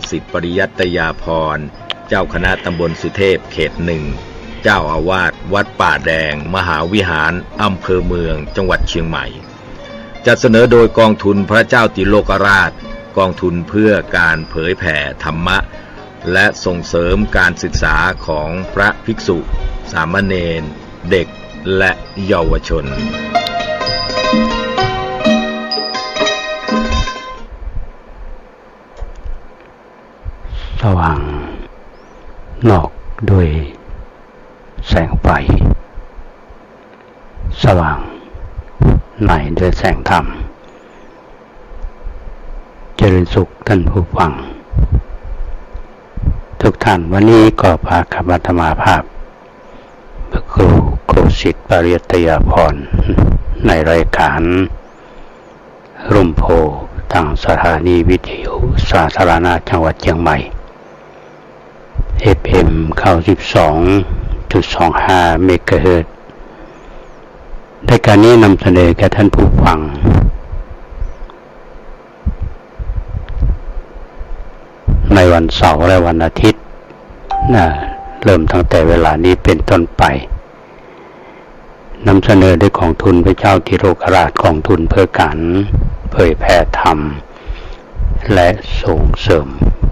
สิทธิปริยัตยาภรณ์เจ้าคณะตำบลสุเทพเขตหนึ่งเจ้าอาวาสวัดป่าแดงมหาวิหารอำเภอเมืองจังหวัดเชียงใหม่จัดเสนอโดยกองทุนพระเจ้าติโลกราชกองทุนเพื่อการเผยแผ่ธรรมะและส่งเสริมการศึกษาของพระภิกษุสามเณรเด็กและเยาวชนสว่างนอกด้วยแสงไฟสว่างในด้วยแสงธรรมเจริญสุขท่านผู้ฟังทุกท่านวันนี้ก็พาคณะธรรมาภาพพระครูโคสิทธิ์ปริยัตยาภรณ์ในรายการร่มโพธิ์ทางสถานีวิทยุสาธารณะจังหวัดเชียงใหม่ FM 92.25 เมกะเฮิรตซ์รายการนี้นำเสนอแก่ท่านผู้ฟังในวันเสาร์และวันอาทิตย์เริ่มตั้งแต่เวลานี้เป็นต้นไปนำเสนอด้วยของทุนพระเจ้าติโลกราชของทุนเพื่อการเผยแผ่ธรรมและส่งเสริม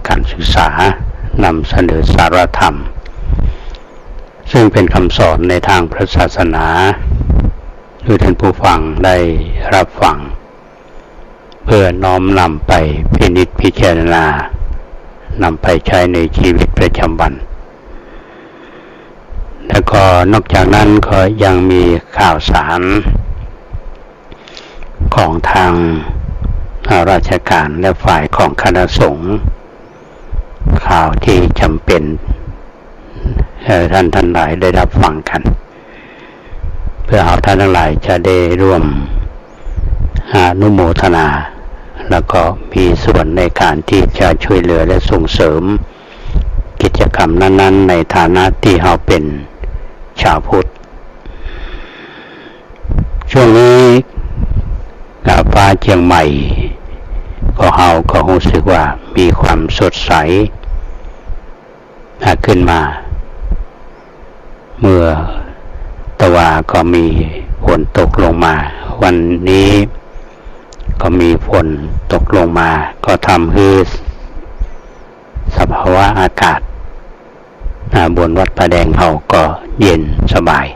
การศึกษานำเสนอสารธรรมซึ่งเป็นคำสอนในทางพระศาสนาโดยท่านผู้ฟังได้รับฟังเพื่อน้อมนำไปพินิจพิจารณานำไปใช้ในชีวิตประจำวันแล้วก็นอกจากนั้นก็ยังมีข่าวสารของทางราชการและฝ่ายของคณะสงฆ์ข่าวที่จำเป็นท่านทั้งหลายได้รับฟังกันเพื่อเอาท่านทั้งหลายจะได้ร่วมอนุโมทนาแล้วก็มีส่วนในการที่จะช่วยเหลือและส่งเสริมกิจกรรมนั้นๆในฐานะที่เราเป็นชาวพุทธช่วงนี้ฟ้าเชียงใหม่ก็เราก็รู้สึกว่ามีความสดใสขึ้นมาเมื่อตะวันก็มีฝนตกลงมาวันนี้ก็มีฝนตกลงมาก็ทำให้สภาวะอากาศบนวัดป่าแดงเราก็เย็นสบาย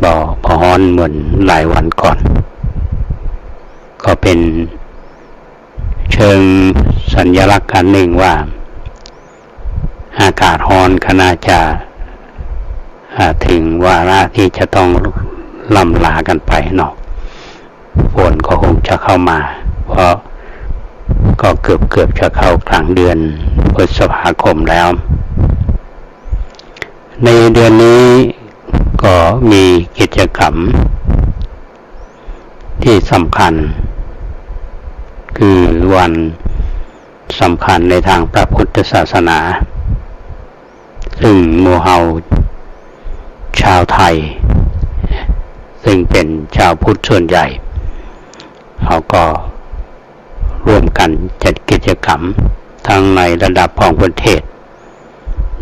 บ่ร้อนเหมือนหลายวันก่อนก็เป็นเชิงสัญลักษณ์อันหนึ่งว่าอากาศร้อนขณะจะถึงวาระที่จะต้องล่ำลากันไปเนาะฝนก็คงจะเข้ามาเพราะก็เกือบจะเข้ากลางเดือนพฤษภาคมแล้วในเดือนนี้ก็มีกิจกรรมที่สำคัญคือวันสำคัญในทางพระพุทธศาสนาซึ่งหมู่เฮาชาวไทยซึ่งเป็นชาวพุทธส่วนใหญ่เขาก็ร่วมกันจัดกิจกรรมทั้งในระดับของประเทศ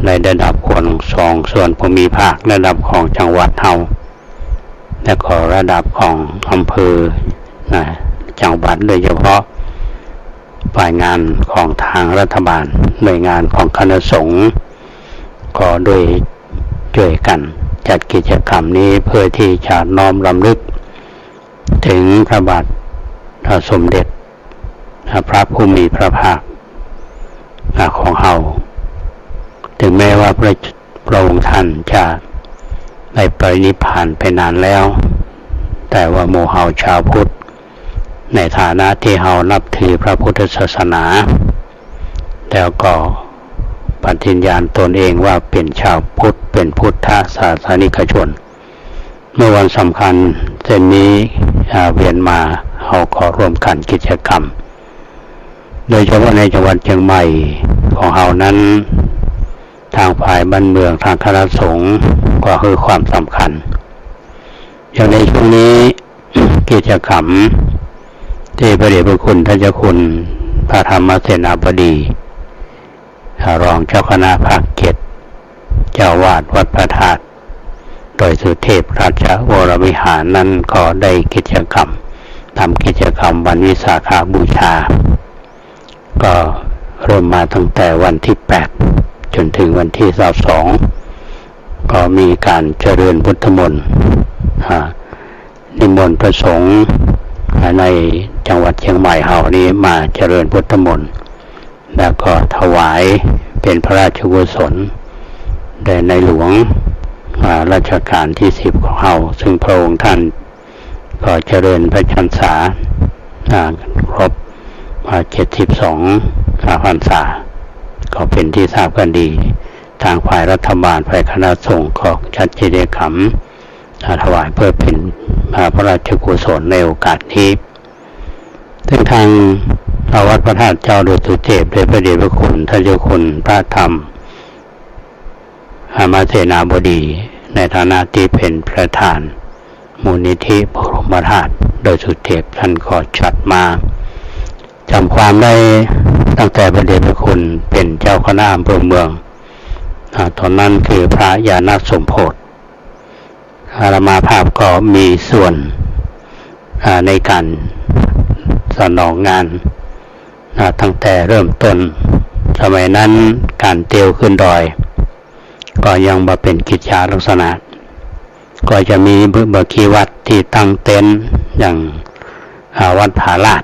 ในระดับของส่วนภูมิภาคระดับของจังหวัดเฮาและก็ระดับของอำเภอจังหวัดโดยเฉพาะฝ่ายงานของทางรัฐบาลหน่วยงานของคณะสงฆ์ก็โดยช่วยกันจัดกิจกรรมนี้เพื่อที่จะน้อมรำลึกถึงพระบาทสมเด็จพระผู้มีพระภาคของเฮาถึงแม้ว่าพระองค์ท่านจะได้ปรินิพพานไปนานแล้วแต่ว่าหมู่เฮาชาวพุทธในฐานะที่เฮานับถือพระพุทธศาสนาแล้วก็ปฏิญญาณตนเองว่าเป็นชาวพุทธเป็นพุทธศาสนิกชนเมื่อวันสำคัญเช่นนี้เวียนมาเฮาก็ร่วมกันกิจกรรมโดยเฉพาะในจังหวัดเชียงใหม่ของเฮานั้นทางฝ่ายบ้านเมืองทางคณะสงฆ์ก็คือความสำคัญอย่างในช่วงนี้กิจกรรมที่พระเดชพระคุณท่านเจ้าคุณ พระธรรมเสนาบดีรองเจ้าคณะภาค7เจ้าวาดวัดพระธาตุโดยสุเทพราชวรวิหารนั้นก็ได้กิจกรรมทำกิจกรรมวันวิสาขบูชาก็เริ่มมาตั้งแต่วันที่8จนถึงวันที่22ก็มีการเจริญพุทธมนต์นิมนต์พระสงฆ์ในจังหวัดเชียงใหม่เฮานี้มาเจริญพุทธมนต์แล้วก็ถวายเป็นพระราชกุศลแด่ในหลวงรัชกาลที่10ของเฮาซึ่งพระองค์ท่านก็เจริญพระชนษาครบ72 พรรษาก็เป็นที่ทราบกันดีทางฝ่ายรัฐบาลฝ่ายคณะสงฆ์ก็จัดกิจกรรมถวายเพื่อเป็นพระราชกุศลในโอกาสนี้ซึ่งทางวัดพระธาตุเจ้าโดยสุเทพโดยพระเดชพระคุณท่านเจ้าคุณพระธรรมมเสนาบดีในฐานะที่เป็นประธานมูลนิธิบรมธาตุโดยสุเทพท่านก็จัดมาจำความได้ตั้งแต่พระเดชพระคุณเป็นเจ้าคณะอำเภอเมืองตอนนั้นคือพระญาณสมโภชอาตมาภาพก็มีส่วนในการสนองงานตั้งแต่เริ่มต้นสมัยนั้นการเตียวขึ้นดอยก็ยังมาเป็นกิจจาลักษณะก็จะมีบัคีวัดที่ตั้งเต็นท์อย่างวัดผาลาด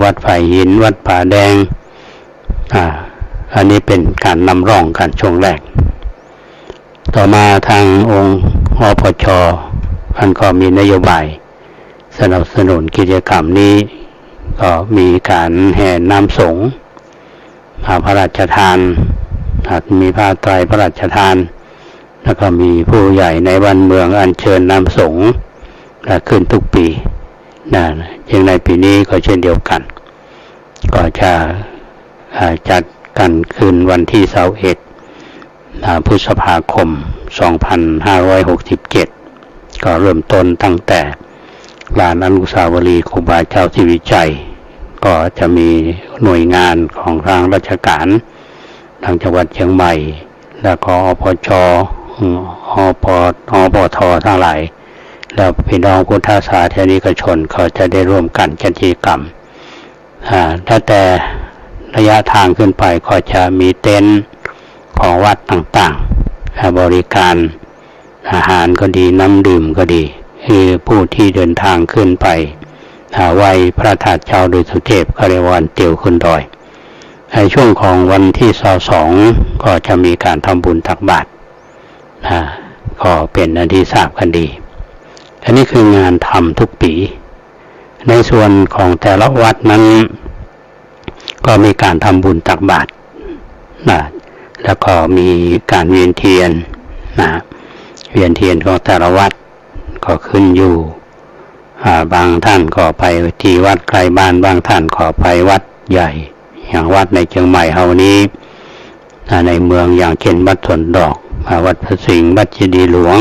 วัดไผ่หินวัดผาแดงอันนี้เป็นการนำร่องการช่วงแรกต่อมาทางองค์อปช.ท่านก็มีนโยบายสนับสนุนกิจกรรมนี้ก็มีการแห่น้ำสงฆ์พระราชทานมีผ้าไตรพระราชทานแล้วก็มีผู้ใหญ่ในบ้านเมืองอัญเชิญน้ำสงฆ์ขึ้นทุกปีอย่างในปีนี้ก็เช่นเดียวกันก็จะจัดกันขึ้นวันที่21พฤษภาคม2567ก็เริ่มต้นตั้งแต่ลานอนุสาวรีย์ครูบาเจ้าศรีวิชัยก็จะมีหน่วยงานของทางราชการทางจังหวัดเชียงใหม่แล้วก็อปช.อปท.ทั้งหลายแล้วพี่น้องพุทธศาสนิกชนเขาจะได้ร่วมกันจัดกิจกรรมถ้าแต่ระยะทางขึ้นไปก็จะมีเต็นท์ของวัดต่างๆบริการอาหารก็ดีน้ำดื่มก็ดีคือผู้ที่เดินทางขึ้นไปไหว้พระธาตุเจ้าโดยสุเทพก็เรียกว่าเตียวขึ้นดอยในช่วงของวันที่22ก็จะมีการทำบุญตักบาตรก็เป็นอันที่ทราบกันดีอันนี้คืองานทำทุกปีในส่วนของแต่ละวัดนั้นก็มีการทำบุญตักบาตรแล้วก็มีการเวียนเทียนเวียนเทียนของแต่ละวัดก็ขึ้นอยู่บางท่านก็ไปที่วัดไกลบ้านบางท่านก็ไปวัดใหญ่อย่างวัดในเชียงใหม่เฮานี้ในเมืองอย่างเช่นวัดสวนดอกวัดพระสิงห์วัดเจดีย์หลวง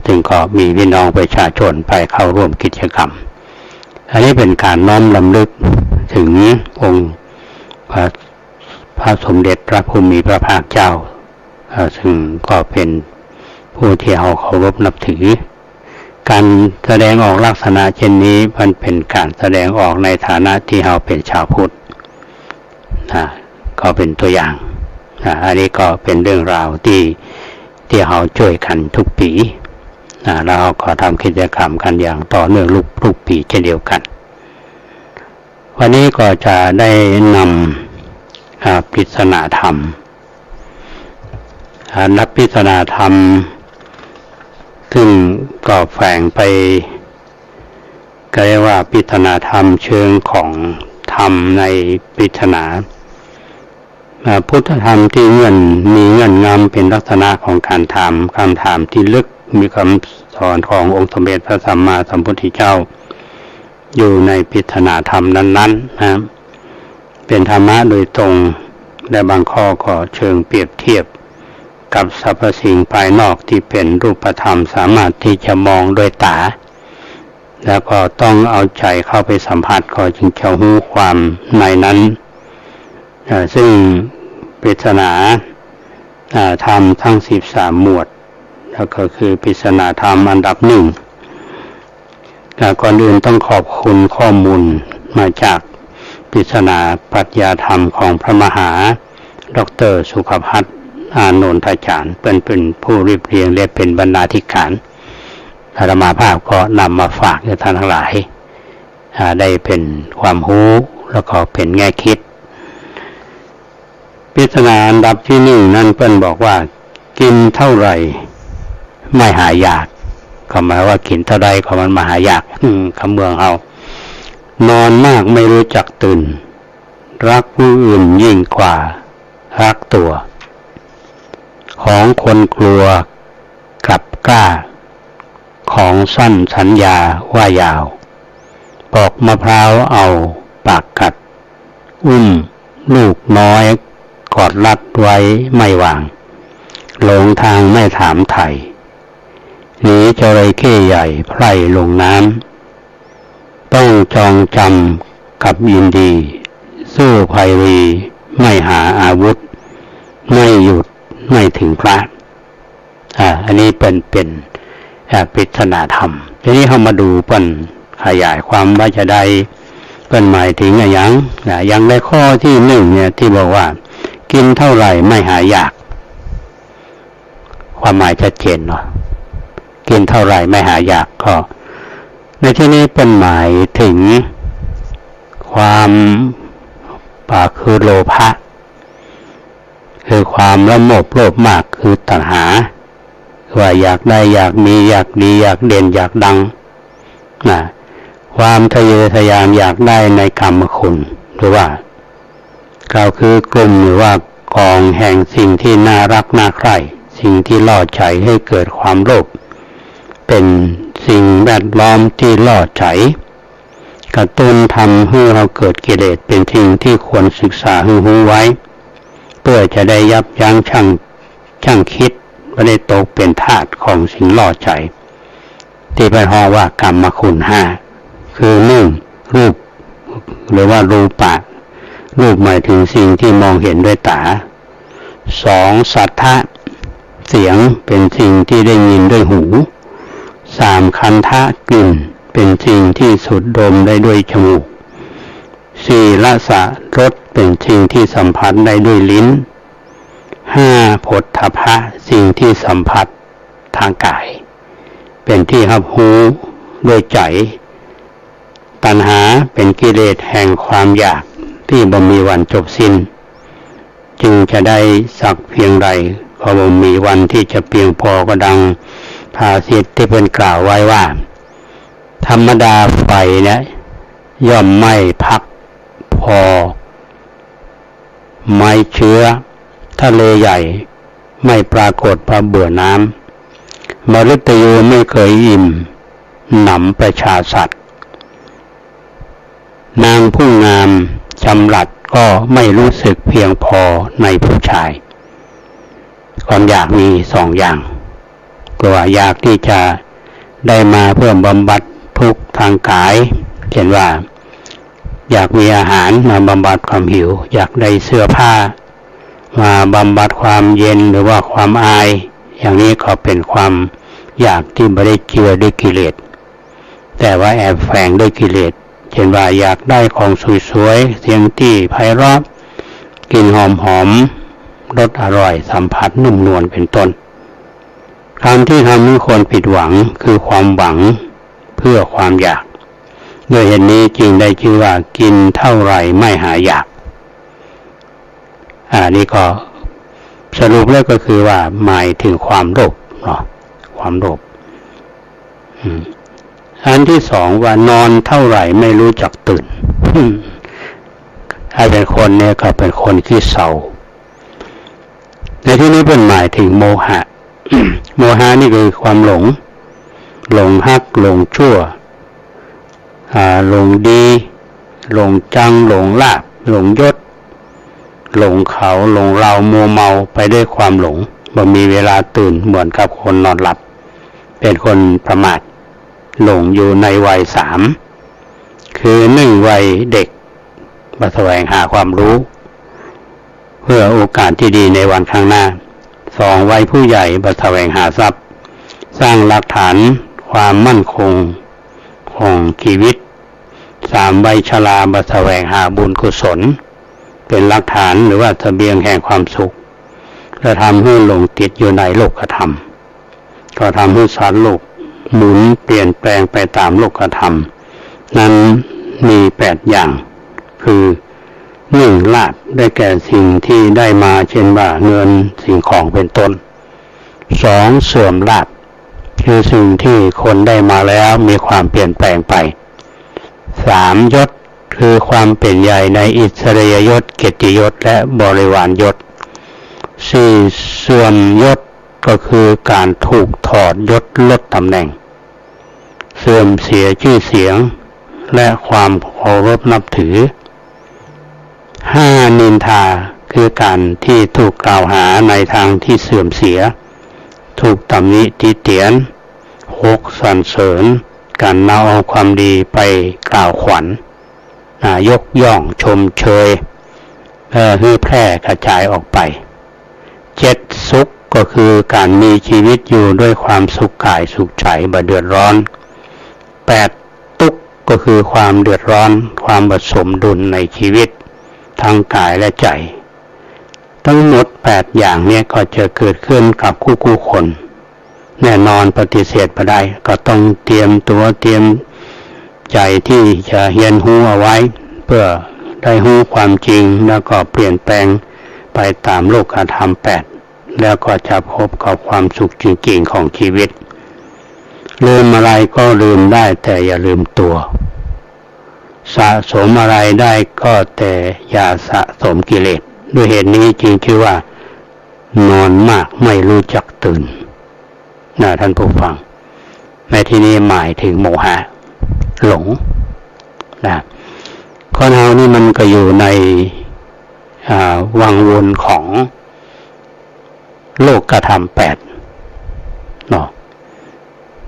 ซึ่งก็มีพี่น้องประชาชนไปเข้าร่วมกิจกรรมอันนี้เป็นการน้อมรำลึกถึงองค์พระสมเด็จพระภูมิพระภาคเจ้าซึ่งก็เป็นผู้ที่เราเคารพนับถือการแสดงออกลักษณะเช่นนี้มันเป็นการแสดงออกในฐานะที่เราเป็นชาวพุทธก็เป็นตัวอย่างอันนี้ก็เป็นเรื่องราวที่เราช่วยกันทุกปีแล้วเราก็ทำกิจกรรมกันอย่างต่อเนื่องทุกปีเช่นเดียวกันวันนี้ก็จะได้นำปริศนาธรรมนักปริศนาธรรมซึ่งก็แฝงไปก็เรียกว่าปริศนาธรรมเชิงของธรรมในปริศนาพุทธธรรมที่มีเงื่อนงำเป็นลักษณะของการถามคำถามที่ลึกมีคำสอนขององค์สมเด็จพระสัมมาสัมพุทธเจ้าอยู่ในปริศนาธรรมนั้นๆเป็นธรรมะโดยตรงและบางข้อก็เชิงเปรียบเทียบกับสรรพสิ่งภายนอกที่เป็นรูปธรรมสามารถที่จะมองด้วยตา แล้วก็ต้องเอาใจเข้าไปสัมผัสก็จึงจะรู้ความในนั้นซึ่งปริศนาธรรมทั้ง13หมวดแล้วก็คือปริศนาธรรมอันดับหนึ่งก่อนอื่นต้องขอบคุณข้อมูลมาจากปริศนาปรัชญาธรรมของพระมหาดร.สุขภัทร อานนทจารย์เป็นผู้เรียบเรียงและเป็นบรรณาธิการอาตมาภาพก็นำมาฝากให้ท่านทั้งหลายได้เป็นความรู้แล้วก็เป็นแง่คิดปริศนาอันดับที่หนึ่งนั่นเพิ่นบอกว่ากินเท่าไหร่ไม่หายากก็หมายว่ากินเท่าใดก็มันมาหายากคำเมืองเอานอนมากไม่รู้จักตื่นรักผู้อื่นยิ่งกว่ารักตัวของคนกลัวกลับกล้าของสั้นสัญญาว่ายาวปอกมะพร้าวเอาปากกัดอุ้มลูกน้อยกอดรัดไว้ไม่วางหลงทางไม่ถามไถ่หนีจระเข้ใหญ่ไพร่ลงน้ำต้องจองจำกับยินดีสู้ภัยรีไม่หาอาวุธไม่หยุดไม่ถึงพระอันนี้เป็นปริศนาธรรมทีนี้เรามาดูเปิ้นขยายความว่าจะได้เปิ้นหมายถึงอย่างในข้อที่หนึ่งเนี่ยที่บอกว่ากินเท่าไหร่ไม่หายากความหมายชัดเจนเนาะกินเท่าไหร่ไม่หายากก็ในที่นี้เป็นหมายถึงความคือโลภะคือความละโมบโลภมากคือตัณหาว่าอยากได้อยากมีอยากดีอยากเด่นอยากดังความทะเยอทะยานอยากได้ในกรรมคุณหรือว่ากล่าวคือกลุ่มหรือว่ากองแห่งสิ่งที่น่ารักน่าใคร่สิ่งที่ล่อใจให้เกิดความโลภเป็นสิ่งแวดล้อมที่ล่อใจกระตุ้นทำให้เราเกิดกิเลสเป็นสิ่งที่ควรศึกษาให้รู้ไว้เพื่อจะได้ยับยั้งชั่งคิดไม่ได้ตกเป็นทาสของสิ่งล่อใจที่ไปฮ้อว่ากรรมคุณห้าคือหนึ่งรูปหรือว่ารูปะรูปหมายถึงสิ่งที่มองเห็นด้วยตาสองสัทธะเสียงเป็นสิ่งที่ได้ยินด้วยหูสามคันธะกลิ่นเป็นสิ่งที่สูดดมได้ด้วยจมูกสี่รสรสเป็นสิ่งที่สัมผัสได้ด้วยลิ้นห้าโผฏฐัพพะสิ่งที่สัมผัสทางกายเป็นที่รับรู้ด้วยใจตัณหาเป็นกิเลสแห่งความอยากที่บ่มีวันจบสิ้นจึงจะได้สักเพียงใดก็บ่มีวันที่จะเพียงพอก็ดังภาษิตที่เพิ่นกล่าวไว้ว่าธรรมดาไฟเนี่ยย่อมไม่พักพอไม้เชื้อทะเลใหญ่ไม่ปรากฏพระเบื่อน้ำมฤตยูไม่เคยอิ่มหนำประชาสัตว์นางผู้งามจำหลัดก็ไม่รู้สึกเพียงพอในผู้ชายความอยากมีสองอย่างตัวอยากที่จะได้มาเพื่อบำบัดทุกข์ทางกายเช่นว่าอยากมีอาหารมาบำบัดความหิวอยากได้เสื้อผ้ามาบำบัดความเย็นหรือว่าความอายอย่างนี้ก็เป็นความอยากที่ไม่ได้เจือด้วยกิเลสแต่ว่าแอบแฝงด้วยกิเลสเช่นว่าอยากได้ของสวยๆเสียงที่ไพเราะกลิ่นหอมๆรสอร่อยสัมผัสนุ่มนวลเป็นต้นคำที่ทำให้คนผิดหวังคือความหวังเพื่อความอยากด้วยเหตุนี้จึงได้ชื่อว่ากินเท่าไรไม่หายอยากนี่ก็สรุปแล้วก็คือว่าหมายถึงความโลภเนาะความโลภอันที่สองว่านอนเท่าไหร่ไม่รู้จักตื่นถ้าเป็นคนเนี่ยก็เป็นคนขี้เศร้าในที่นี้เป็นหมายถึงโมหะ โมหะนี่คือความหลงฮักหลงชั่วหลงดีหลงจังหลงลาภหลงยศหลงเขาหลงเรามัวเมาไปด้วยความหลงบ่มีเวลาตื่นเหมือนกับคนนอนหลับเป็นคนประมาท หลงอยู่ในวัย3คือ1วัยเด็กมาแสวงหาความรู้เพื่อโอกาสที่ดีในวันข้างหน้า2วัยผู้ใหญ่มาแสวงหาทรัพย์สร้างหลักฐานความมั่นคงของชีวิต3วัยชรามาแสวงหาบุญกุศลเป็นหลักฐานหรือว่าเสบียงแห่งความสุขและทำให้หลงติดอยู่ในโลกธรรมก็ทำให้สัตว์โลกหมุนเปลี่ยนแปลงไปตามโลกธรรมนั้นมี8อย่างคือ1ลาภได้แก่สิ่งที่ได้มาเช่นว่าเงินสิ่งของเป็นต้น2เสื่อมลาภคือสิ่งที่คนได้มาแล้วมีความเปลี่ยนแปลงไป3ยศคือความเป็นใหญ่ในอิสริยยศเกียรติยศและบริวารยศ4เสื่อมยศก็คือการถูกถอดยศลดตำแหน่งเสื่อมเสียชื่อเสียงและความเคารพนับถือ5นินทาคือการที่ถูกกล่าวหาในทางที่เสื่อมเสียถูกตำหนิติเตียน6สรรเสริญการนำเอาความดีไปกล่าวขวัญยกย่องชมเชยให้แพร่กระจายออกไป7สุขก็คือการมีชีวิตอยู่ด้วยความสุขกายสุขใจบ่เดือดร้อน8ทุกข์ก็คือความเดือดร้อนความบ่สมดุลในชีวิตทั้งกายและใจทั้งหมด8อย่างนี้ก็จะเกิดขึ้นกับคู่คนแน่นอนปฏิเสธไม่ได้ก็ต้องเตรียมตัวเตรียมใจที่จะเรียนรู้เอาไว้เพื่อได้รู้ความจริงแล้วก็เปลี่ยนแปลงไปตามโลกธรรม8แล้วก็จะพบกับความสุขจริงๆของชีวิตลืมอะไรก็ลืมได้แต่อย่าลืมตัวสะสมอะไรได้ก็แต่อย่าสะสมกิเลสด้วยเหตุนี้จึงชื่อว่านอนมากไม่รู้จักตื่นท่านผู้ฟังในที่นี้หมายถึงโมหะหลงคนเรานี่มันก็อยู่ในวังวนของโลกธรรม8เนาะ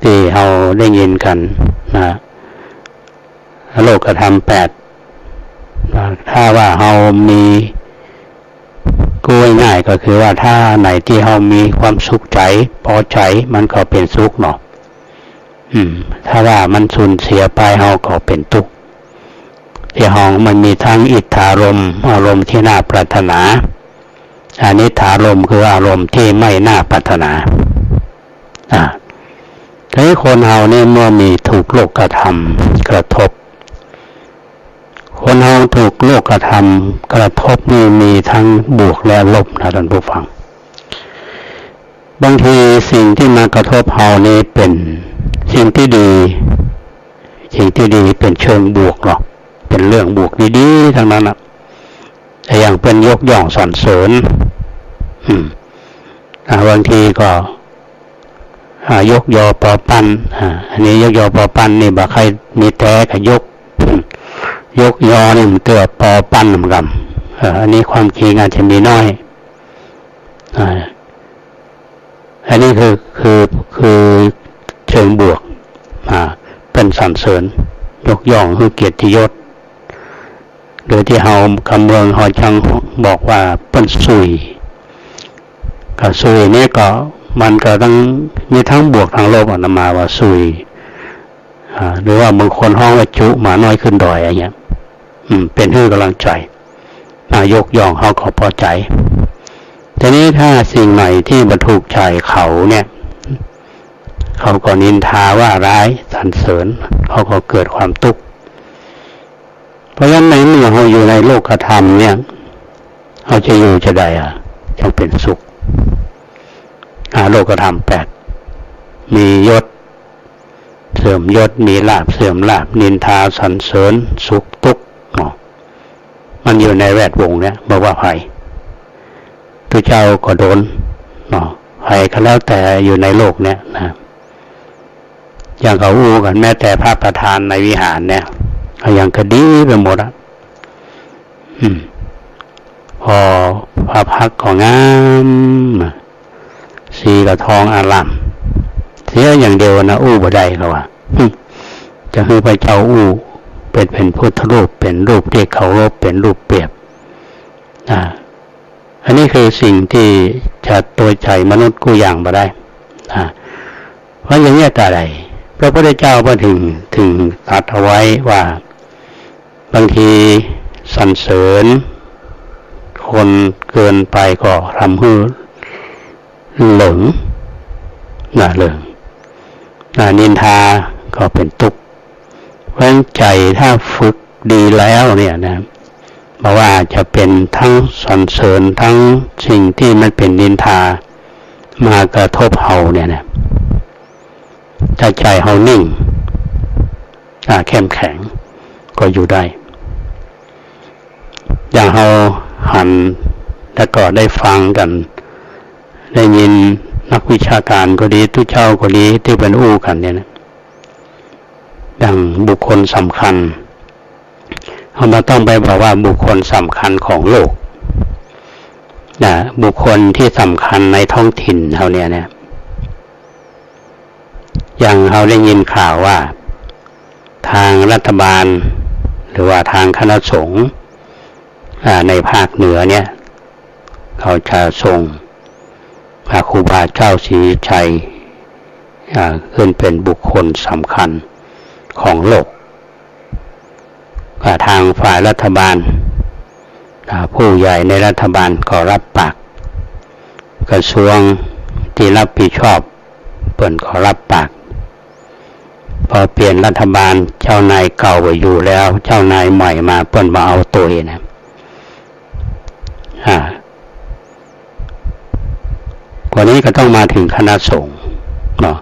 ที่เราได้ยินกันโลกธรรม8ถ้าว่าเรามีกู้ง่ายก็คือว่าถ้าไหนที่เรามีความสุขใจพอใจมันก็เป็นสุขเนาะถ้าว่ามันสูญเสียไปเราก็เป็นทุกข์ที่ห้องมันมีทั้งอิทธารมณ์อารมณ์ที่น่าปรารถนาอนิถารมณ์คืออารมณ์ที่ไม่น่าปรารถนาทีนี้คนเราเนี่ยเมื่อมีถูกโลกธรรมกระทบคนเราถูกโลกธรรมกระทบนี่มีทั้งบวกและลบนะท่านผู้ฟังบางทีสิ่งที่มากระทบเรานี่เป็นสิ่งที่ดีเป็นเชิงบวกหรอกเป็นเรื่องบวกดีๆทั้งนั้นนะแต่อย่างเป็นยกย่องสรรเสริญบางทีก็ยกยอปอปั้นอันนี้ยกยอปอปั้นนี่บ่ใครมีแต่ก็ยกยอนี่มันเตือปอปั้นเหมือนกันอันนี้ความจริงอาจจะมีน้อยอันนี้คือเชิงบวกเป็นสรรเสริญยกย่องคือเกียรติยศโดยที่เฮาคำเมืองเฮาจังบอกว่าเป็นสุยกับสุยนี่ก็มันก็ต้องมีทั้งบวกทั้งลบออกมาว่าสุยหรือว่าบางคนห้องว่าจุหมาน้อยขึ้นดอยอะไรเงี้ยเป็นให้กำลังใจยกย่องเขาก็พอใจทีนี้ถ้าสิ่งไหนที่บรรทุกใจเขาเนี่ยเขาก็นินทาว่าร้ายสรรเสริญเขาก็เกิดความทุกข์เพราะฉะนั้นในเมื่อเราอยู่ในโลกธรรมเนี่ยเราจะอยู่จะได้จึงเป็นสุขโลกธรรม8มียศเสื่อมยศมีลาภเสื่อมลาภนินทาสรรเสริญสุขทุกข์มันอยู่ในแวดวงเนี่ยบอกว่าภัยตัวเจ้าก็โดนภัยก็แล้วแต่อยู่ในโลกเนี่ยนะอย่างเขาอู้กันแม้แต่พระประธานในวิหารเนี่ยอย่างก็ดีไปหมดพอพระพักของงามสีกระทองอารามเสียอย่างเดียวนะอู้บ่ได้เขาว่า จะให้พระเจ้าอู้เป็นพุทธรูปเป็นรูปที่เคารพเป็นรูปเปรียบอันนี้คือสิ่งที่จะตัวใจมนุษย์กู้อย่างมาได้เพราะอย่างนี้แต่ใดพระพุทธเจ้าก็ถึงตรัสเอาไว้ว่าบางทีสรรเสริญคนเกินไปก็ทำให้หลงนินทาก็เป็นทุกข์เพราะใจถ้าฝึกดีแล้วเนี่ยนะบอกว่าจะเป็นทั้งสรรเสริญทั้งสิ่งที่มันเป็นนินทามากระทบเฮาเนี่ยนะถ้าใจเฮานิ่งเข้มแข็งก็อยู่ได้อย่างเฮาหันแล้วก็ได้ฟังกันได้ยินนักวิชาการก็ดีทุกเจ้าก็ดีที่เป็นอู้กันเนี่ยนะดังบุคคลสำคัญเรามาต้องไปบอกว่าบุคคลสำคัญของโลกบุคคลที่สำคัญในท้องถิ่นเขาเนี่ยอย่างเราได้ยินข่าวว่าทางรัฐบาลหรือว่าทางคณะสงฆ์ในภาคเหนือเนี่ยเขาจะส่งพระครูบาเจ้าศรีวิชัยขึ้นเป็นบุคคลสำคัญของโลกทางฝ่ายรัฐบาลผู้ใหญ่ในรัฐบาลก็รับปากกระทรวงที่รับผิดชอบเปิ่นก็รับปากพอเปลี่ยนรัฐบาลเจ้านายเก่าไปอยู่แล้วเจ้านายใหม่มาเปิ่นมาเอาตัวนะวันนี้ก็ต้องมาถึงคณะสงฆ์เนาะ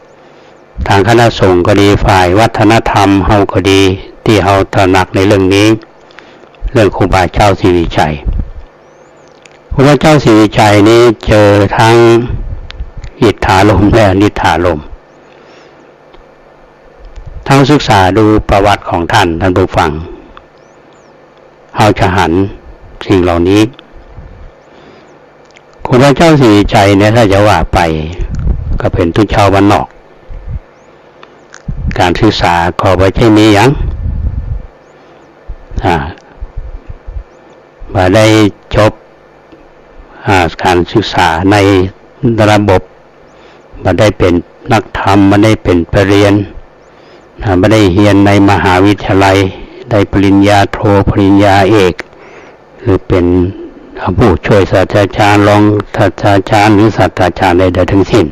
ทางคณะสงฆ์ก็ดีฝ่ายวัฒนธรรมเฮาก็ดีที่เฮาตระหนักในเรื่องนี้เรื่องครูบาเจ้าศรีวิชัยครูบาเจ้าศรีวิชัยนี้เจอทั้งอิทธาลมและอนิทธาลมทั้งศึกษาดูประวัติของท่านผู้ฟังเฮาจะหันสิ่งเหล่านี้ครูบาเจ้าศรีวิชัยเนี่ยถ้าจะว่าไปก็เป็นทุชาวบ้านนอกการศึกษาก็ไม่ใช่มีอย่างมาได้จบการศึกษาในระบบมาได้เป็นนักธรรมมาได้เป็นปรริญญามาได้เรียนในมหาวิทยาลัยได้ปริญญาโทปริญญาเอกหรือเป็นผู้ช่วยศาสตราจารย์รองศาสตราจารย์หรือศาสตราจารย์ใดๆทั้งสิ้น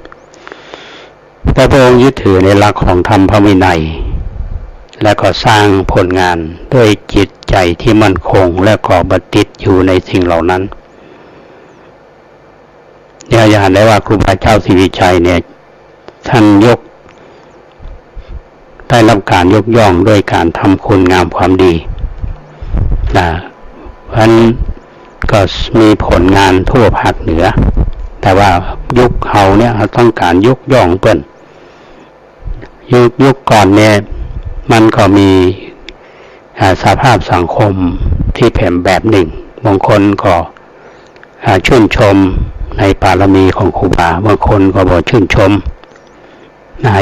แต่พระองค์ยึดถือในหลักของธรรมพระวินัยและก็สร้างผลงานด้วยจิตใจที่มั่นคงและก็บัติดอยู่ในสิ่งเหล่านั้นเนี่ยอย่าหันได้ว่าครูบาเจ้าศรีวิชัยเนี่ยท่านได้รับการยกย่องด้วยการทำคุณงามความดีเพราะฉะนั้นก็มีผลงานทั่วภาคเหนือแต่ว่ายุคเฮาเนี่ยต้องการยกย่องเปิ้นยุคก่อนเนี่ยมันก็มีสภาพสังคมที่แผ่แบบหนึ่งบางคนก็ชื่นชมในบารมีของครูบาบางคนก็บ่ชื่นชม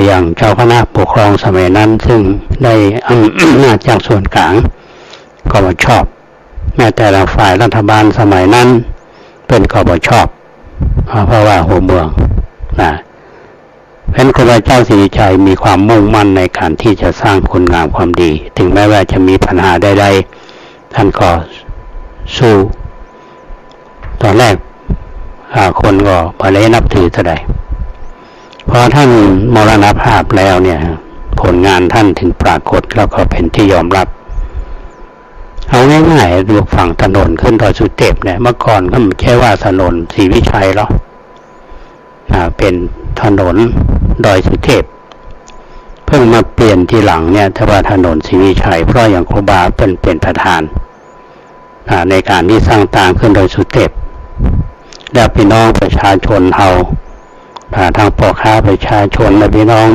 อย่างเจ้าคณะปกครองสมัยนั้นซึ่งได้อำนาจจากส่วนกลางก็บ่ชอบแม้แต่ฝ่ายรัฐบาลสมัยนั้นเป็นก็บ่ชอบเพราะว่าหัวเมืองเพราะครูบาเจ้าศรีวิชัยมีความมุ่งมั่นในการที่จะสร้างคุณงามความดีถึงแม้ว่าจะมีปัญหาใดๆท่านก็สู้ตอนแรกคนก็ไม่ได้นับถือเท่าใดพอท่านมรณภาพแล้วเนี่ยผลงานท่านถึงปรากฏแล้วก็เป็นที่ยอมรับเอาง่ายๆดูฝั่งถนนขึ้นดอยสุเทพเนี่ยเมื่อก่อนก็ไม่ใช่ว่าถนนศรีวิชัยหรอกเป็นถนนดอยสุเทพเพิ่งมาเปลี่ยนทีหลังเนี่ยถ้าว่าถนนศรีวิชัยเพราะอย่างครูบาเป็นประธานในการที่สร้างตามขึ้นดอยสุเทพและพี่น้องประชาชนเฮาทางพ่อค้าประชาชนและพี่น้อง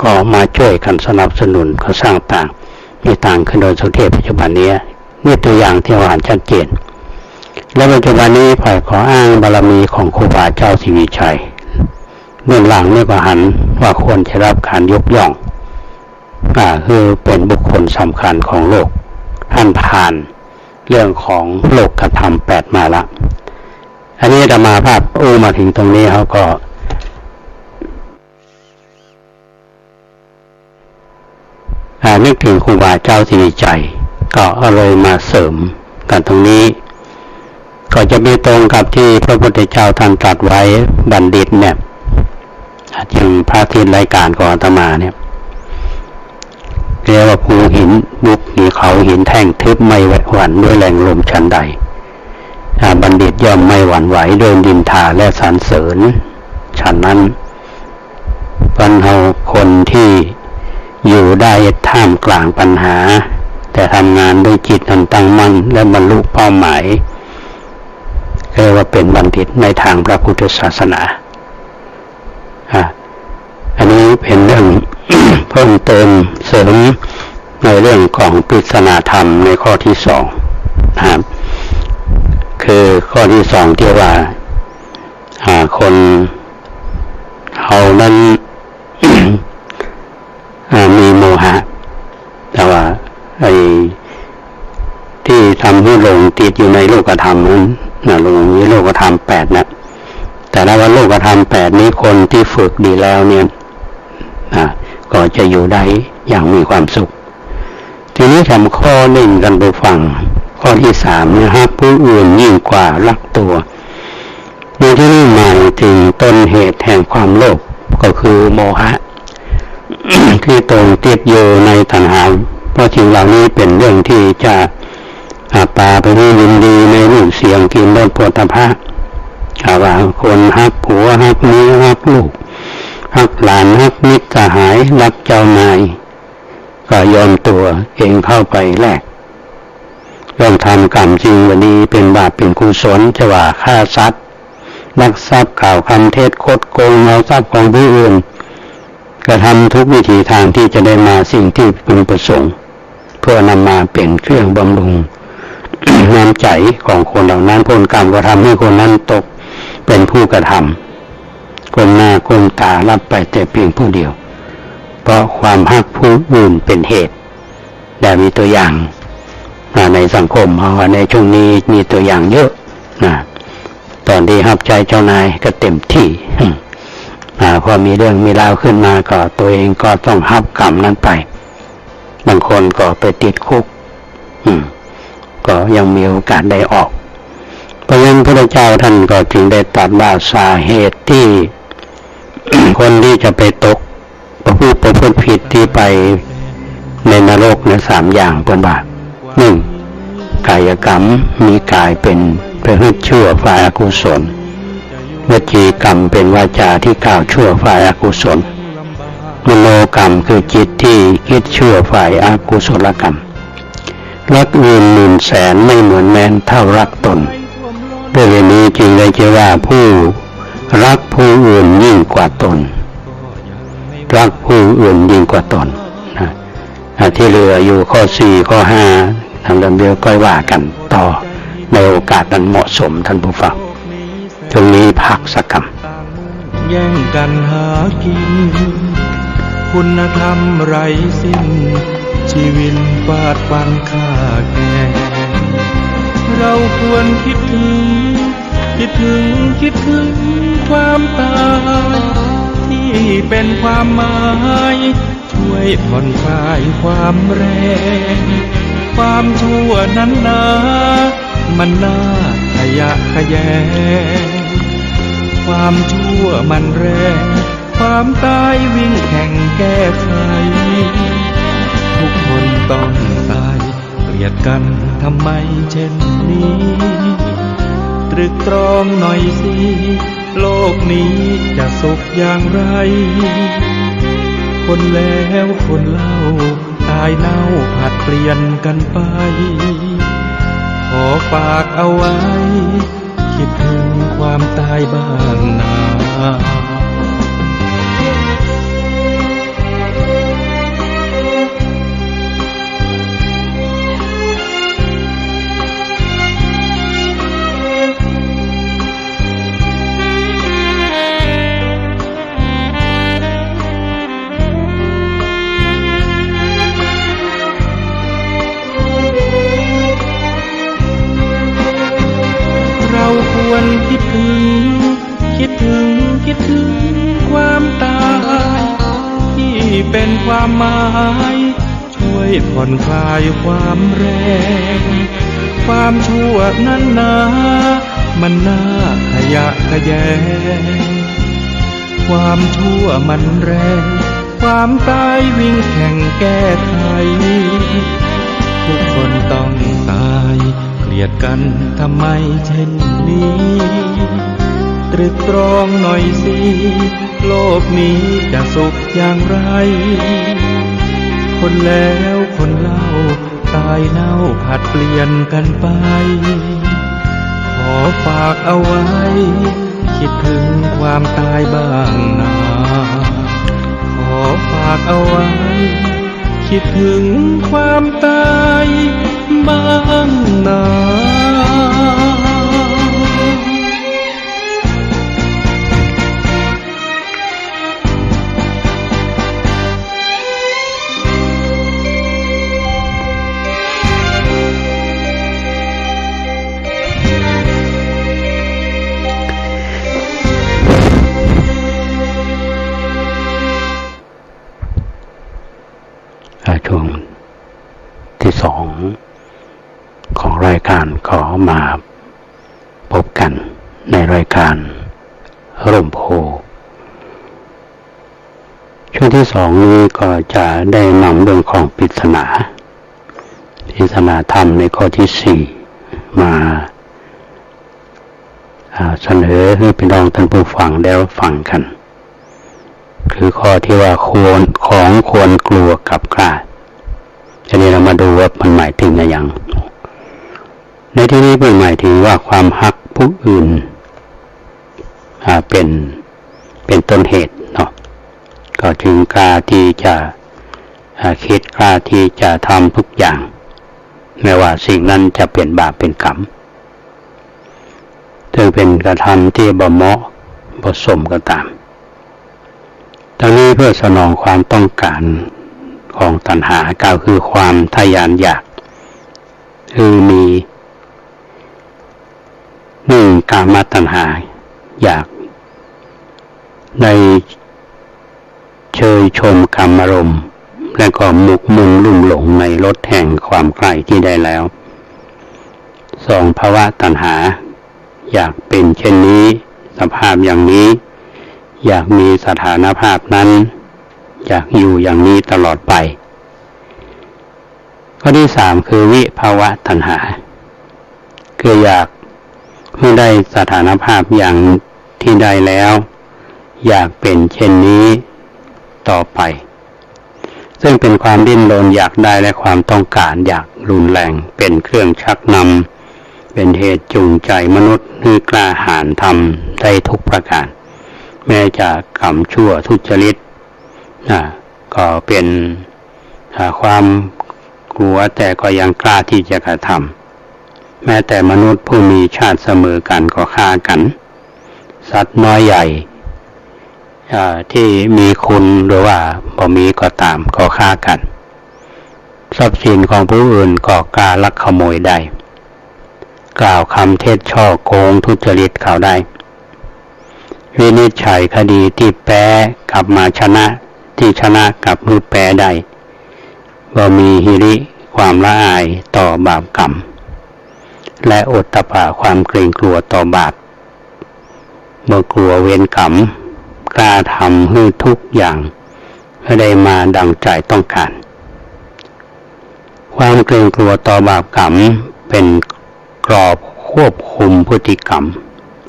ก็มาช่วยกันสนับสนุนก็สร้างต่างมีต่างขึ้นดอยสุเทพปัจจุบันนี้นี่ตัวอย่างที่ว่าชัดเจนและปัจจุบันนี้ฝ่ายขออ้างบารมีของครูบาเจ้าศรีวิชัยเมื่อหลังนี่ก็หันว่าควรจะรับการยกย่อง คือเป็นบุคคลสำคัญของโลกท่านผ่านเรื่องของโลกธรรม8มาละอันนี้อาตมาภาพมาถึงตรงนี้เขาก็นึกถึงครูบาเจ้าที่มีใจก็เอาเลยมาเสริมกันตรงนี้ก็จะมีตรงกับที่พระพุทธเจ้าท่านตรัสไว้บัณฑิตเนี่ยจึงพระอาทิตย์รายการของอาตมาเนี่ยเรียกว่าภูหินบุกหินเขาหินแท่งทึบไม่หวั่นด้วยแรงลมชันใดบัณฑิตย่อมไม่หวั่นไหวโดยดินทาและสรรเสริญฉันนั้นปัญหาคนที่อยู่ได้ท่ามกลางปัญหาแต่ทำงานด้วยจิตอันตั้งมั่นและบรรลุเป้าหมายเรียกว่าเป็นบัณฑิตในทางพระพุทธศาสนาอันนี้เป็นเรื่อง เพิ่มเติมเสริมในเรื่องของปริศนาธรรมในข้อที่2นะครับคือข้อที่2ที่ว่าคนเขานั้น มีโมหะแต่ว่าไอ้ที่ทำให้หลงติดอยู่ในโลกธรรมนั้นหลงในโลกธรรม8นะแต่ละว่าโลกธรรม8นี้คนที่ฝึกดีแล้วเนี่ยก็จะอยู่ได้อย่างมีความสุขทีนี้ทำข้อหนึ่งกันไปฟังข้อที่3เนี่ยฮะผู้อื่นยิ่งกว่ารักตัวในที่นี้หมายถึงต้นเหตุแห่งความโลภก็คือโมหะ ที่ตรงติดอยู่ในตัณหาเพราะสิ่งเหล่านี้เป็นเรื่องที่จะปาไปให้ยินดีในรูปเสียงกลิ่นรสโผฏฐัพพะว่าคนฮักผัวฮักเมียฮักลูกฮักหลานฮักมิตรสหายรักเจ้านายก็ยอมตัวเองเข้าไปแลกยอมทำกรรมจริงวันนี้เป็นบาปเป็นกุศลจะว่าฆ่าสัตว์ลักทรัพย์กล่าวคำเท็จคดโกงเอาทรัพย์ของผู้อื่นกระทำทุกวิถีทางที่จะได้มาสิ่งที่พึงประสงค์เพื่อนำมาเป็นเครื่องบำรุง น้ำใจของคนเหล่านั้นผลกรรมก็ทำให้คนนั้นตกเป็นผู้กระทำก้มหน้าก้มตารับไปแต่เพียงผู้เดียวเพราะความฮักผู้อื่นเป็นเหตุแต่มีตัวอย่างในสังคมเราในช่วงนี้มีตัวอย่างเยอะนะตอนที่ฮับใจเจ้านายก็เต็มที่พอมีเรื่องมีราวขึ้นมาก็ตัวเองก็ต้องรับกรรมนั้นไปบางคนก็ไปติดคุกก็ยังมีโอกาสได้ออกเพราะฉะนั้นพระเจ้าท่านก็จึงได้ตรัสว่าสาเหตุที่ คนที่จะไปตกประพฤติผิดที่ไปในนรกเนี่ย3อย่างเป็นว่า 1. กายกรรมมีกายเป็นประพฤติชั่วฝ่ายอกุศลวจีกรรมเป็นวาจาที่กล่าวชั่วฝ่ายอกุศลมโนกรรมคือจิตที่คิดชั่วฝ่ายอกุศลกรรมรักอื่นหมื่นแสนไม่เหมือนแม้นเท่ารักตนด้วยเหตุนี้จึงได้ชื่อว่าผู้รักผู้อื่นยิ่งกว่าตนรักผู้อื่นยิ่งกว่าตนที่เหลืออยู่ข้อ4ข้อ5ทำเรื่องเดียวก็ว่ากันต่อในโอกาสนั้นเหมาะสมท่านผู้ฟังตรงนี้พักสักคำแย่งกันหากินคุณธรรมไร้สิ้นชีวิตฟาดฟันฆ่าแกงเราควรคิดถึงความตายที่เป็นความหมายช่วยผ่อนคลายความแรงความชั่วนั้นนะมันน่าขยะแขยงความชั่วมันแรงความตายวิ่งแข่งแก้ไขทุกคนต้องตายเกลียดกันทำไมเช่นนี้ตรึกตรองหน่อยสิโลกนี้จะสุขอย่างไรคนแล้วคนเล่าตายเน่าผัดเปลี่ยนกันไปขอฝากเอาไว้คิดถึงความตายบ้างนะ ควรคิดถึงความตายที่เป็นความหมายช่วยผ่อนคลายความแรงความชั่วนั้นนะมันน่าขยะแขยงความชั่วมันแรงความตายวิ่งแข่งแก้ไขทุกคนต้องตายเกลียดกันทำไมเช่นนี้ตรึกตรองหน่อยสิโลกนี้จะสุขอย่างไรคนแล้วคนเล่าตายเน่าผัดเปลี่ยนกันไปขอฝากเอาไว้คิดถึงความตายบ้างนะขอฝากเอาไว้คิดถึงความตายบ้างนะช่วงที่สองของรายการขอมาพบกันในรายการร่มโพช่วงที่สองนี้ก็จะได้นำเรื่องของปริศนาธรรมในข้อที่สี่มาเสนอให้พี่น้องท่านผู้ฟังแล้วฟังกันคือข้อที่ว่าควรกลัวกับกล้าทีนี้เรามาดูว่ามันหมายถึงอะไรอย่างในที่นี้เป็นหมายถึงว่าความฮักผู้อื่นเป็นต้นเหตุเนาะก็จึงกล้าที่จะคิดกล้าที่จะทำทุกอย่างไม่ว่าสิ่งนั้นจะเป็นบาปเป็นกรรมถึงเป็นกระทำที่บ่เหมาะบ่สมก็ตามทั้งนี้เพื่อสนองความต้องการของตัณหาก็คือความทะยานอยากคือมีหนึ่งกามตัณหาอยากได้เชยชมกามารมณ์และก็หมกมุ่นลุ่มหลงในรสแห่งความใกล้ที่ได้แล้วสองภาวะตัณหาอยากเป็นเช่นนี้สภาพอย่างนี้อยากมีสถานภาพนั้นอยากอยู่อย่างนี้ตลอดไปข้อที่สามคือวิภาวะตัณหาคืออยากเมื่อได้สถานภาพอย่างที่ได้แล้วอยากเป็นเช่นนี้ต่อไปซึ่งเป็นความดิ้นรนอยากได้และความต้องการอยากรุนแรงเป็นเครื่องชักนำเป็นเหตุจูงใจมนุษย์ให้กล้าหาญทำได้ทุกประการแม้จะกรรมชั่วทุจริตก็เป็นความกลัวแต่ก็ยังกล้าที่จะกระทำแม้แต่มนุษย์ผู้มีชาติเสมอกันก็ฆ่ากันสัตว์น้อยใหญ่ที่มีคุณหรือว่าบ่มีก็ตามก็ฆ่ากันทรัพย์สินของผู้อื่นก็กล้าลักขโมยได้กล่าวคำเท็จฉ้อโกงทุจริตเขาได้วินิจฉัยคดีที่แพ้กลับมาชนะที่ชนะกลับมือแพ้ได้บ่มีหิริความละอายต่อบาปกรรมและโอตตัปปะความเกรงกลัวต่อบาปเมื่อกลัวเวรกรรมกล้าทำให้ทุกอย่างให้ได้มาดังใจต้องการความเกรงกลัวต่อบาปกรรมเป็นกรอบควบคุมพฤติกรรม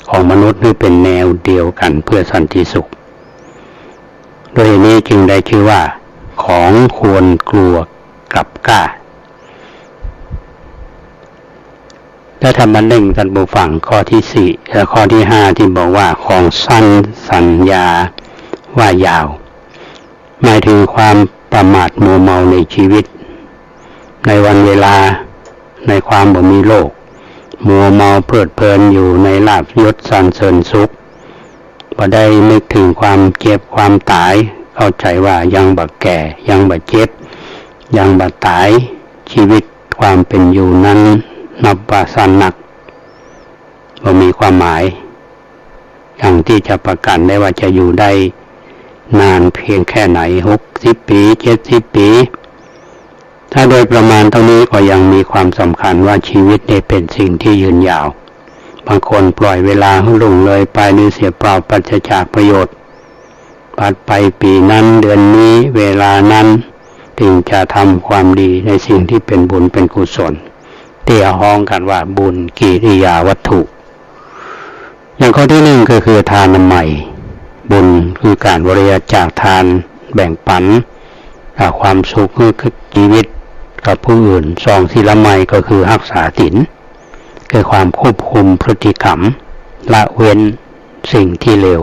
ของมนุษย์ให้เป็นแนวเดียวกันเพื่อสันติสุขโดยนี้จึงได้ชื่อว่าของควรกลัวกับกล้าและธรรมะหนึ่งท่านผู้ฟังข้อที่สี่และข้อที่ห้าที่บอกว่าของสั้นสัญญาว่ายาวหมายถึงความประมาทมัวเมาในชีวิตในวันเวลาในความบ่มีโลกมัวเมาเพลิดเพลินอยู่ในลาภยศสรรเสริญสุขบ่ได้นึกถึงความเจ็บความตายเข้าใจว่ายังบ่แก่ยังบ่เจ็บยังบ่ตายชีวิตความเป็นอยู่นั้นนับว่าสั้นนัก ว่ามีความหมายอย่างที่จะประกันได้ว่าจะอยู่ได้นานเพียงแค่ไหน60 ปี70 ปีถ้าโดยประมาณเท่านี้ก็ยังมีความสำคัญว่าชีวิตนี้เป็นสิ่งที่ยืนยาวบางคนปล่อยเวลาให้ล่วงเลยไปโดยเสียเปล่าปราศจากประโยชน์ผ่านไปปีนั้นเดือนนี้เวลานั้นจึงจะทำความดีในสิ่งที่เป็นบุญเป็นกุศลที่ฮ้องกันว่าบุญกิริยาวัตถุอย่างข้อที่หนึ่งก็คือทานใหม่บุญคือการบริจาคจากทานแบ่งปันความสุขคือชีวิตกับผู้อื่นสองศีลใหม่ก็คือรักษาศีลคือความควบคุมพฤติกรรมละเว้นสิ่งที่เลว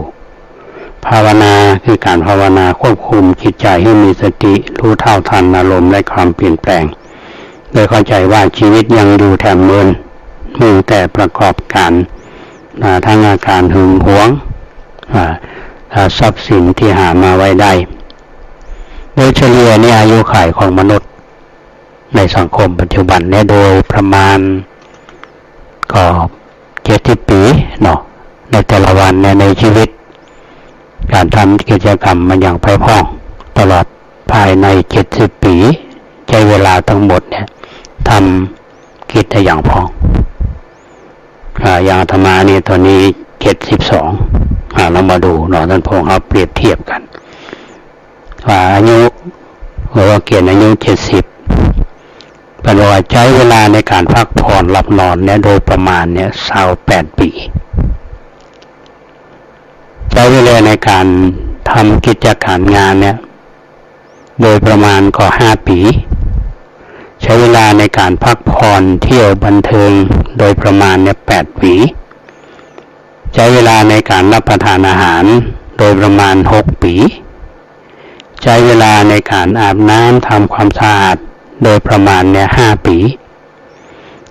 ภาวนาคือการภาวนาควบคุมจิตใจให้มีสติรู้เท่าทันอารมณ์และความเปลี่ยนแปลงโดยเข้าใจว่าชีวิตยังอยู่แถมมุ่งแต่ประกอบการทางอาการหึงหวงทรัพย์สินที่หามาไว้ได้โดยเฉลี่ยในอายุขัยของมนุษย์ในสังคมปัจจุบันเนี่ยโดยประมาณก็70 ปีเนาะในแต่ละวันในชีวิตการทำกิจกรรมมันอย่างไพ่พ่องตลอดภายใน70 ปีใช้เวลาทั้งหมดเนี่ยทำกิจอย่างพ่องอย่างอาตมานี่ตอนนี้72เรามาดูเนาะท่านพ่อเอาเปรียบเทียบกันว่าอายุหรือว่าเกณฑ์อายุ70เป็นว่าใช้เวลาในการพักผ่อนหลับนอนเนี่ยโดยประมาณเนี่ย28 ปีใช้เวลาในการทำกิจการงานเนี่ยโดยประมาณก็5 ปีใช้เวลาในการพักผ่อนเที่ยวบันเทิงโดยประมาณเนี่ย8 ปีใช้เวลาในการรับประทานอาหารโดยประมาณ6 ปีใช้เวลาในการอาบน้ำทำความสะอาดโดยประมาณเนี่ย5 ปี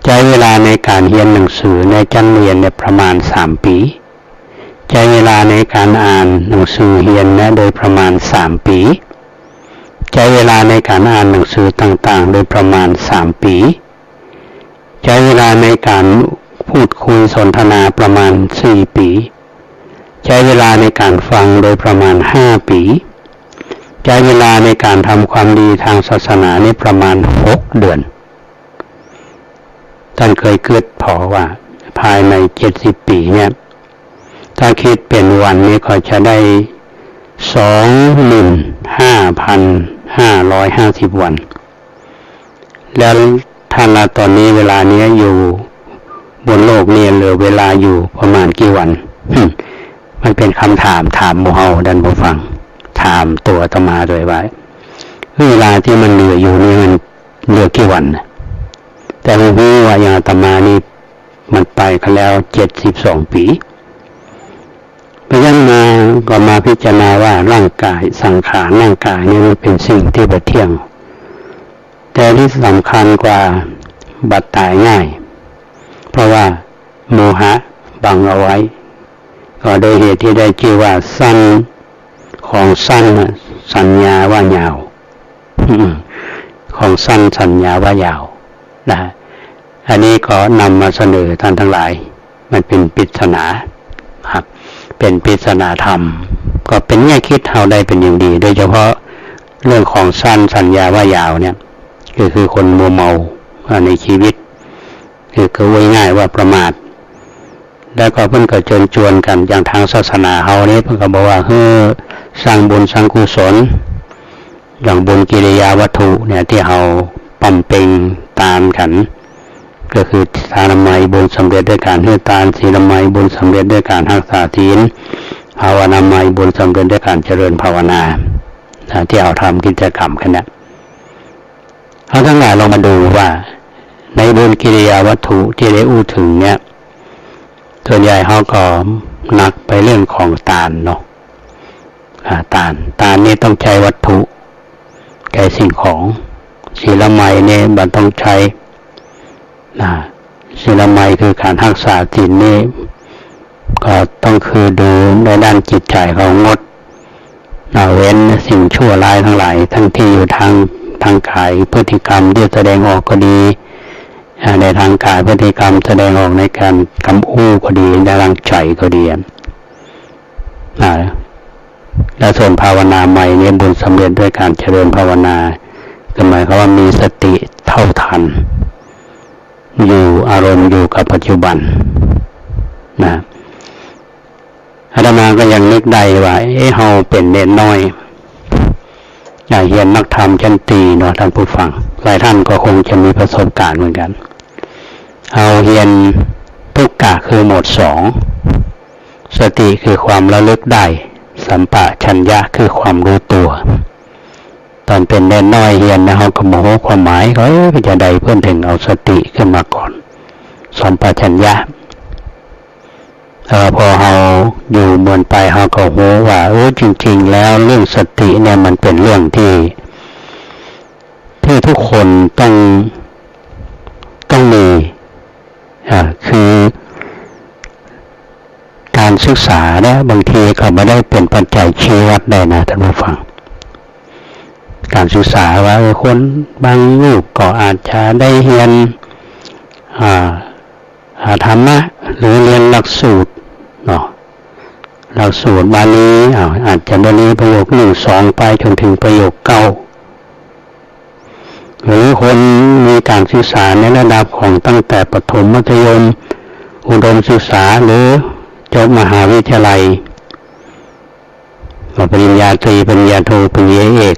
ใช้เวลาในการเรียนหนังสือในชั้นเรียนเนี่ยประมาณ3 ปีใช้เวลาในการอ่านหนังสือเรียนเนี่ยโดยประมาณ3 ปีใช้เวลาในการอ่านหนังสือต่างๆโดยประมาณ3 ปีใช้เวลาในการพูดคุยสนทนาประมาณ4 ปีใช้เวลาในการฟังโดยประมาณ5 ปีใช้เวลาในการทำความดีทางศาสนานี่ประมาณ6 เดือนท่านเคยคิดพอว่าภายใน70 ปีเนี่ยถ้าคิดเป็นวันนี้ก็จะได้ 25,550 วันแล้วท่านตอนนี้เวลานี้อยู่บนโลกนี้เหลือเวลาอยู่ประมาณกี่วันมันเป็นคำถามโมเฮาดันผู้ฟังถามตัวอาตมาด้วยว่าเวลาที่มันเหลืออยู่นี่มันเหลือกี่วันแต่ผมรู้ว่าอย่างอาตมานี่มันไปกันแล้ว72 ปีเพราะฉะนั้นก็มาพิจารณาว่าร่างกายสังขารร่างกายนี่มันเป็นสิ่งที่บ่เที่ยงแต่ที่สำคัญกว่าบัดตายง่ายเพราะว่าโมหะบังเอาไว้ก็โดยเหตุที่ได้ชื่อว่าสั้นของสั้นสัญญาว่ายาวของสั้นสัญญาว่ายาวนะอันนี้ก็นำมาเสนอท่านทั้งหลายมันเป็นปริศนาครับเป็นปริศนาธรรมก็เป็นแง่คิดเฮาได้เป็นอย่างดีโดยเฉพาะเรื่องของสั้นสัญญาว่ายาวเนี่ยคือคนมัวเมาในชีวิตคือว่าง่ายว่าประมาทแล้วก็เพิ่นก็เชิญชวนกันอย่างทางศาสนาเฮานี้เพิ่นก็บอกว่าสร้างบุญสร้างกุศลอย่างบุญกิริยาวัตถุเนี่ยที่เฮาปั้มเป่งตามกันก็คือทานใหม่บุญสำเร็จด้วยการให้ทานศีลใหม่บุญสำเร็จด้วยการรักษาศีลภาวนาใหม่บุญสำเร็จด้วยการเจริญภาวนาที่เอาทำกิจกรรมกันเนี่ยเอาทั้งหลายลองมาดูว่าในบุญกิริยาวัตถุที่ได้อู้ถึงเนี่ยส่วนใหญ่เขาก็หนักไปเรื่องของทานเนาะทานนี่ต้องใช้วัตถุแก่สิ่งของศีลใหม่เนี่ยมันต้องใช้ศีลใหม่คือการรักษาศีลนี่ก็ต้องคือดูในด้านจิตใจเขางดเว้นสิ่งชั่วร้ายทั้งหลายทั้งที่อยู่ทางกายพฤติกรรมที่แสดงออกก็ดี ในทางกายพฤติกรรมแสดงออกในการคำอู้ก็ดีในร่างใจก็ดีและส่วนภาวนาใหม่เนี่ยบุญสำเร็จด้วยการเจริญภาวนาก็หมายความว่ามีสติเท่าทันอยู่อารมณ์อยู่กับปัจจุบันนะอาตมาก็ยังนึกได้ว่าเฮาเป็นเด็กน้อยอยากเรียนนักธรรมชั้นตรีเนาะท่านผู้ฟังหลายท่านก็คงจะมีประสบการณ์เหมือนกันเอาเรียนทุกกะคือหมวด2สติคือความระลึกได้สัมปชัญญะคือความรู้ตัวตอนเป็นเด็กน้อยเรียนนะเฮาก็โมโหความหมายก็จะได้เพื่อนถึงเอาสติขึ้นมาก่อนสัมปชัญญะพอเราอยู่เมืองไปเราก็รู้ว่าจริงๆแล้วเรื่องสติเนี่ยมันเป็นเรื่องที่ทุกคนต้องมีคือการศึกษาเนี่ยบางทีก็ไม่ได้เป็นปัจจัยชี้วัดได้นะท่านผู้ฟังการศึกษาว่าคนบางรูปก็อาจจะได้เรียนธรรมะหรือเรียนหลักสูตรเนาะหลักสูตรบาลีอาจจะบาลีประโยค1 2ไปจนถึงประโยค9หรือคนมีการศึกษาในระดับของตั้งแต่ประถมมัธยมอุดมศึกษาหรือจบมหาวิทยาลัยปริญญาตรีปริญญาโทปริญญาเอก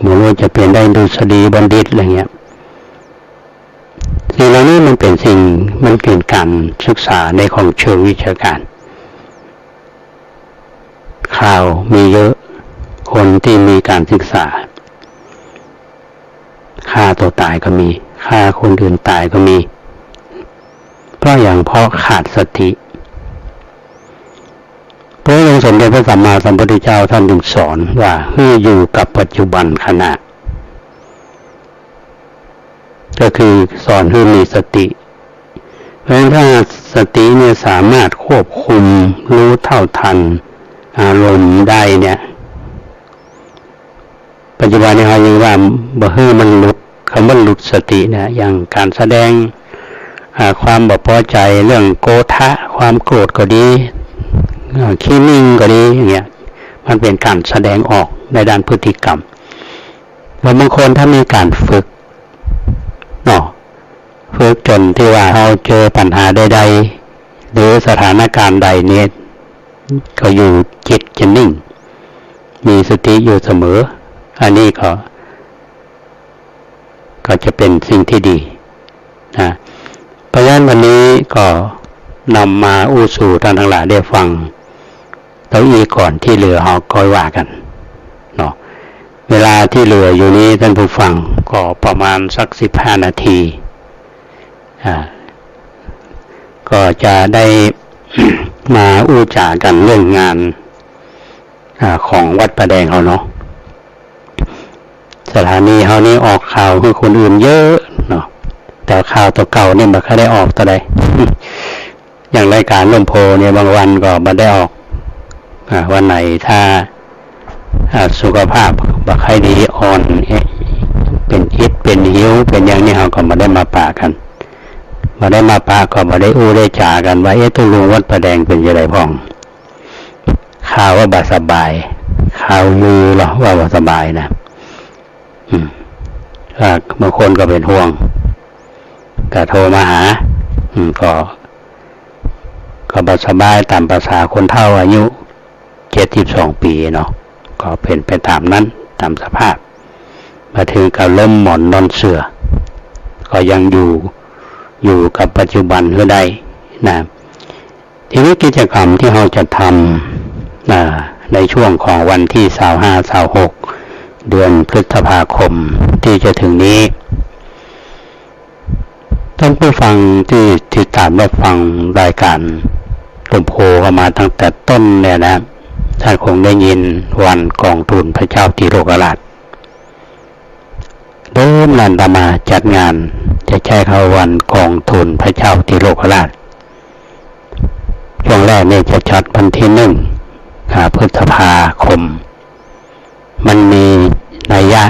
ไม่ว่าจะเป็นได้ดุษฎีบัณฑิตอะไรเงี้ยสิ่งเหล่านี้มันเป็นสิ่งมันเกิดการศึกษาในของเชิงวิชาการข่าวมีเยอะคนที่มีการศึกษาฆ่าตัวตายก็มีฆ่าคนอื่นตายก็มีเพราะขาดสติพระองค์สมเด็จพระสัมมาสัมพุทธเจ้าท่านจึงสอนว่าให้อยู่กับปัจจุบันขณะก็คือสอนให้มีสติเพราะฉะนั้นถ้าสติเนี่ยสามารถควบคุมรู้เท่าทันอารมณ์ได้เนี่ยปัจจุบันเนี่ยเขายังว่าบ่ให้มันหลุดคำว่าหลุดสติเนี่ยอย่างการแสดงความบ่พอใจเรื่องโกฏะความโกรธก็ดีขี้นิ่งก็ดีอย่างเงี้ยมันเป็นการแสดงออกในด้านพฤติกรรมแล้วบางคนถ้ามีการฝึกฝึกจนที่ว่าเราเจอปัญหาใดๆหรือสถานการณ์ใดเนี่ยก็อยู่จิตจะนิ่งมีสติอยู่เสมออันนี้ก็จะเป็นสิ่งที่ดีนะเพราะฉะนั้นวันนี้ก็นำมาอู้สู่ท่านทั้งหลายได้ฟังแล้วอีกก่อนที่เหลือเราค่อยว่ากันเนาะเวลาที่เหลืออยู่นี้ท่านผู้ฟังก็ประมาณสัก15 นาทีก็จะได้ มาอู้จากันเรื่องงานของวัดประแดงเขาเนาะสถานีเขานี่ออกข่าวคือคนอื่นเยอะเนาะแต่ข่าวตัวเก่าเนี่ยมันไม่ได้ออกตัวใด อย่างรายการลมโพเนี่ยบางวันก็มาได้ออกวันไหนถ้าสุขภาพบ่ค่อยดีอ่อนเป็นอิดเป็นหิวเป็นอย่างนี้เขาก็มาได้มาปะกันมาได้มาปะก็มาได้อู้ได้จากันว่าตุลุงวัดประแดงเป็นยังไงพ้องข่าวว่าบาสบายข่าวลือหรอว่าบาสบายนะบางคนก็เป็นห่วงก็โทรมาหาก็บาสบายตามภาษาคนเฒ่าอายุ72 ปีเนาะก็เป็นไปตามนั้นตามสภาพมาถึงกับล้มหมอนนอนเสือก็ยังอยู่กับปัจจุบันก็ได้นะทีนี้กิจกรรมที่เราจะทำในช่วงของวันที่25-26 เดือนพฤษภาคมที่จะถึงนี้ท่านผู้ฟังที่ติดตามรับฟังรายการลมโพเข้ามาตั้งแต่ต้นเนี่ยนะท่านคงได้ยินวันกองทุนพระเจ้าติโลกราชเริ่มนันตมาจัดงานจะใช้คำวันกองทุนพระเจ้าติโลกราชช่วงแรกเนี่ยจะจัดวันที่1 พฤษภาคมมันมีนัยยะ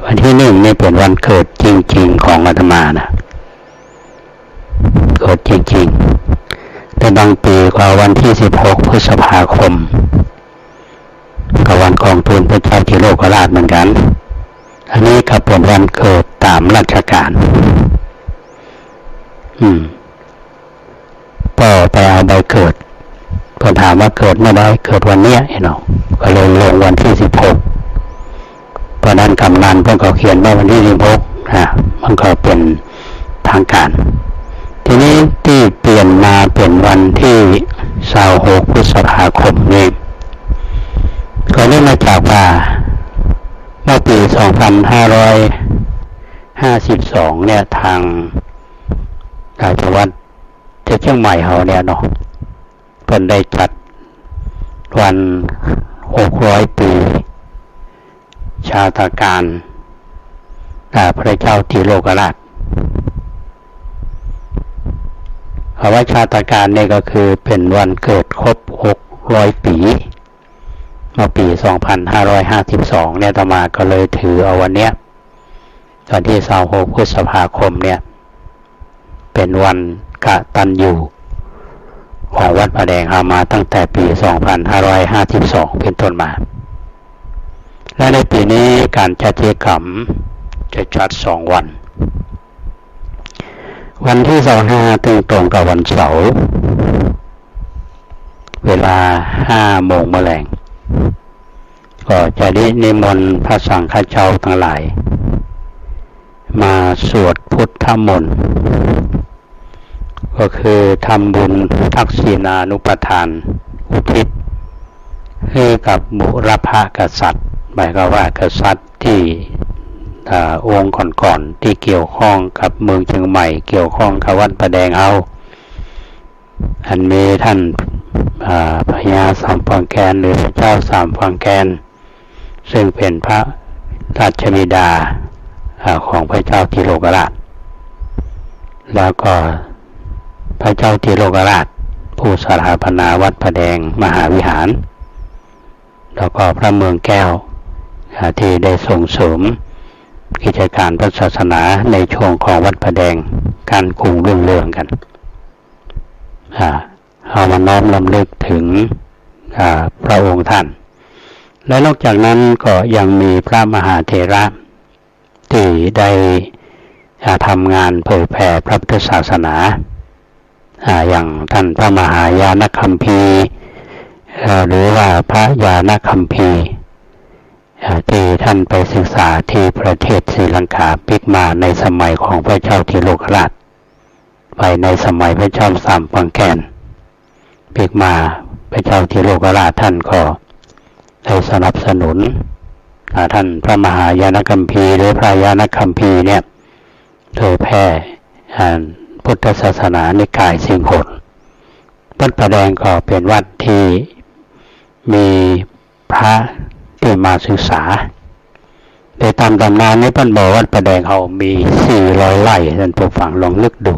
วันที่1นี่เป็นวันเกิดจริงๆของอาตมานะ เกิดจริงๆแต่บางปีก็วันที่16พฤษภาคมกับวันกองทุนพระเจ้าที่โลกราชเหมือนกันอันนี้ก็เป็นวันเกิดตามราชการก็ไปเอาใบเกิดพอถามว่าเกิดเมื่อใดเกิดวันเนี้ยเนาะก็เลยลงวันที่16เพราะนั้นกำนันเพิ่นก็เขียนว่าวันที่16มันก็เป็นทางการทีนี้ที่เปลี่ยนมาเป็นวันที่26พฤษภาคมนี้ก็เนื่องมาจากว่าเมื่อปี2552เนี่ยทางจังหวัดเชียงใหม่เขาเนี่ยเนาะเพิ่นได้จัดวัน600ปีชาตการพระเจ้าติโลกราชคำว่าชาตการเนี่ยก็คือเป็นวันเกิดครบ600ปีเมื่อปี2552เนี่ยต่อมาก็เลยถือเอาวันเนี้ยวันที่26พฤษภาคมเนี่ยเป็นวันกตัญญูของวัดพระแดงเอามาตั้งแต่ปี2552เป็นต้นมาและในปีนี้การจัดกิจกรรมจะจัด2วันวันที่25ตรงกับวันเสาร์เวลา 5 โมงแมลงก็จะได้นิมนต์พระสังฆเจ้าทั้งหลายมาสวดพุทธมนต์ก็คือทำบุญทักษิณานุปทานอุทิศให้กับบุรพกษัตริย์หมายความว่ากษัตริย์ที่องค์ก่อนๆที่เกี่ยวข้องกับเมืองเชียงใหม่เกี่ยวข้องกับวัดพระแดงเอาอันมีท่านพญาสามพังแกนหรือพระเจ้าสามพังแกนซึ่งเป็นพระราชบิดาของพระเจ้าติโลกราชแล้วก็พระเจ้าติโลกราชผู้สถาปนาวัดพระแดงมหาวิหารแล้วก็พระเมืองแก้วที่ได้ส่งเสริมกิจการพระศาสนาในช่วงของวัดพระแดงการกรุงรุ่งเรืองกันเอามาน้อมรำลึกถึงพระองค์ท่านและนอกจากนั้นก็ยังมีพระมหาเถระที่ได้ทำงานเผยแผ่พระพุทธศาสนาอย่างท่านพระมหายานคัมภีร์หรือว่าพระญาณคัมภีร์ที่ท่านไปศึกษาที่ประเทศศรีลังกาปิกมาในสมัยของพระเจ้าติโลกราชไปในสมัยพระเจ้าสามพังแกนปิกมาพระเจ้าติโลกราชท่านก็ได้สนับสนุนท่านพระมหายานคัมภีร์หรือพระญาณคัมภีร์เนี่ยเผยแพร่พุทธศาสนานิกายสิงหนวัดพระแดงก็เป็นวัดที่มีพระที่มาศึกษาโดยตามตำนานนี้เพิ่นบอกวัดพระแดงเขามี400 ไร่ท่านผู้ฟังลองนึกดู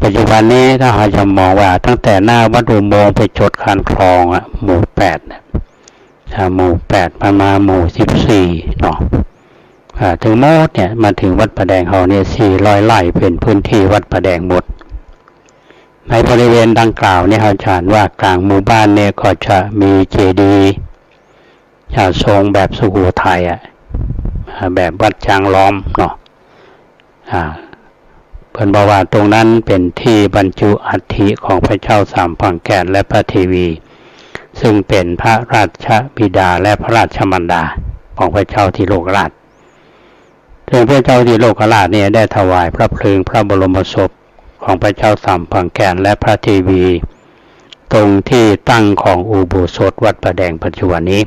ปัจจุบันนี้ถ้าเราจะมองว่าตั้งแต่หน้าวัดอุโมงค์ไปจดคานคลองหมู่8เนี่ยหมู่8มาหมู่14เนาะถึงหมดเนี่ยมาถึงวัดพระแดงเขาเนี่ย400 ไร่เป็นพื้นที่วัดพระแดงหมดในบริเวณดังกล่าวเนี่ยอาจารย์ว่ากลางหมู่บ้านเนี่ยก็จะมีเจดีย์ทรงแบบสุโขทัยแบบวัดช้างล้อมเนาะเพิ่นบอกว่าตรงนั้นเป็นที่บรรจุอัฐิของพระเจ้าสามพังแกนและพระเทวีซึ่งเป็นพระราชบิดาและพระราชมารดาของพระเจ้าติโลกราชซึ่งพระเจ้าติโลกราชเนี่ยได้ถวายพระเพลิงพระบรมศพของพระเจ้าสามพังแกนและพระเทวีตรงที่ตั้งของอุโบสถวัดพระแดงปัจจุบันนี้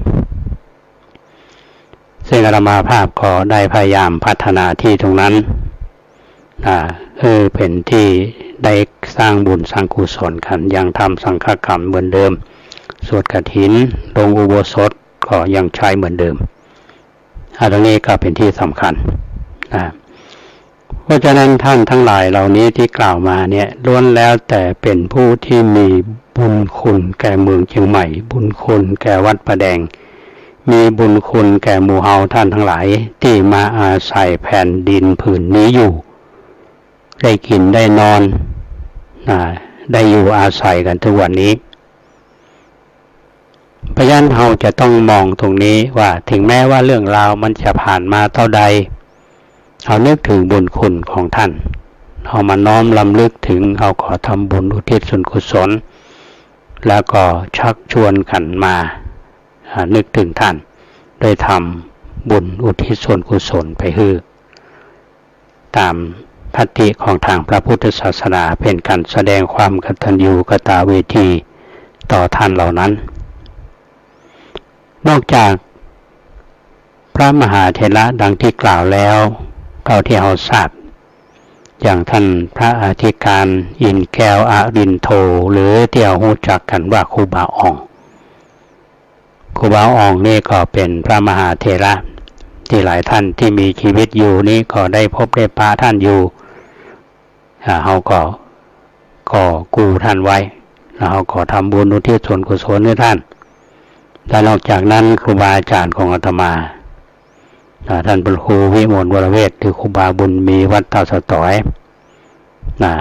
ซึ่งอาตมาภาพก็ได้พยายามพัฒนาที่ตรงนั้นเป็นที่ได้สร้างบุญสร้างกุศลกันยังทำสังฆกรรมเหมือนเดิมสวดกฐินลงอุโบสถก็ยังใช้เหมือนเดิมตรงนี้ก็เป็นที่สำคัญเพราะฉะนั้นท่านทั้งหลายเหล่านี้ที่กล่าวมาเนี่ยล้วนแล้วแต่เป็นผู้ที่มีบุญคุณแก่เมืองเชียงใหม่บุญคุณแก่วัดพระแดงมีบุญคุณแก่หมู่เฮาท่านทั้งหลายที่มาอาศัยแผ่นดินผืนนี้อยู่ ได้กินได้นอนได้อยู่อาศัยกันทุกวันนี้เพราะฉะนั้นเราจะต้องมองตรงนี้ว่าถึงแม้ว่าเรื่องราวมันจะผ่านมาเท่าใดเรานึกถึงบุญคุณของท่านเรามาน้อมรำลึกถึงเราขอทำบุญอุทิศส่วนกุศลแล้วก็ชักชวนกันมานึกถึงท่านโดยทำบุญอุทิศส่วนกุศลไปให้ตามทัตติของทางพระพุทธศาสนาเป็นการแสดงความกตัญญูกตเวทีต่อท่านเหล่านั้นนอกจากพระมหาเถระดังที่กล่าวแล้วเท่าที่เราทราบอย่างท่านพระอธิการอินแก้วอรินโทหรือที่เรารู้จักกันว่าครูบาอ่องครูบาอ่องนี่ก็เป็นพระมหาเถระที่หลายท่านที่มีชีวิตอยู่นี้ก็ได้พบได้ปะท่านอยู่เขาก็กู้ท่านไว้แล้วเขาก็ทำบุญอุทิศส่วนกุศลให้ท่านและนอกจากนั้นครูบาอาจารย์ของอาตมาท่านพระครูวิมลวรเวทหรือครูบาบุญมีวัดตาสตอย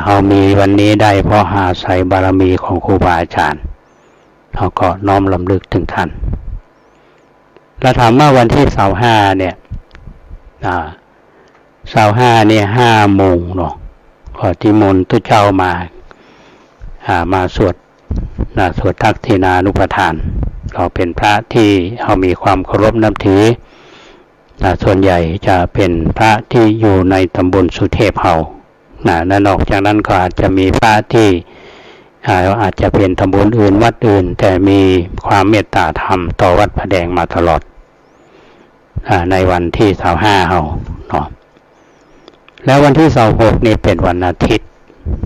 เขามีวันนี้ได้เพราะอาศัยบารมีของครูบาอาจารย์เขาก็น้อมรำลึกถึงท่านและถามว่าวันที่25เนี่ย25เนี่ย5 โมงเนาะก็ที่มนต์ตุเจ้ามาสวดทักษิณานุปทานก็เป็นพระที่เขามีความเคารพนับถือส่วนใหญ่จะเป็นพระที่อยู่ในตำบลสุเทพเฮาและนอกจากนั้นก็อาจจะมีพระที่อาจจะเป็นตำบลอื่นวัดอื่นแต่มีความเมตตาธรรมต่อวัดพระแดงมาตลอดในวันที่25เฮาเนาะแล้ววันที่26นี่เป็นวันอาทิตย์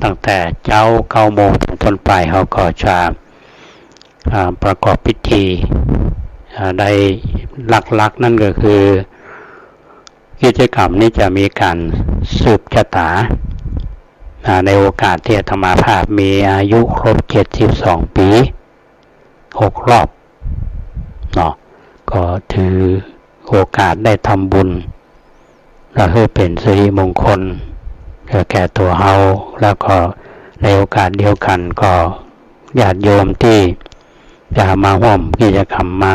ตั้งแต่เช้า9 โมงถึงต้นไปเขาก็จะประกอบพิธีได้หลักๆนั่นก็คือกิจกรรมนี้จะมีการสืบชะตาในโอกาสที่อาตมาภาพมีอายุครบ72 ปี6 รอบเนาะก็ถือโอกาสได้ทำบุญและเพื่อเป็นสิริมงคลแก่ตัวเฮาแล้วก็ในโอกาสเดียวกันก็ญาติโยมที่จะมาร่วมกิจกรรม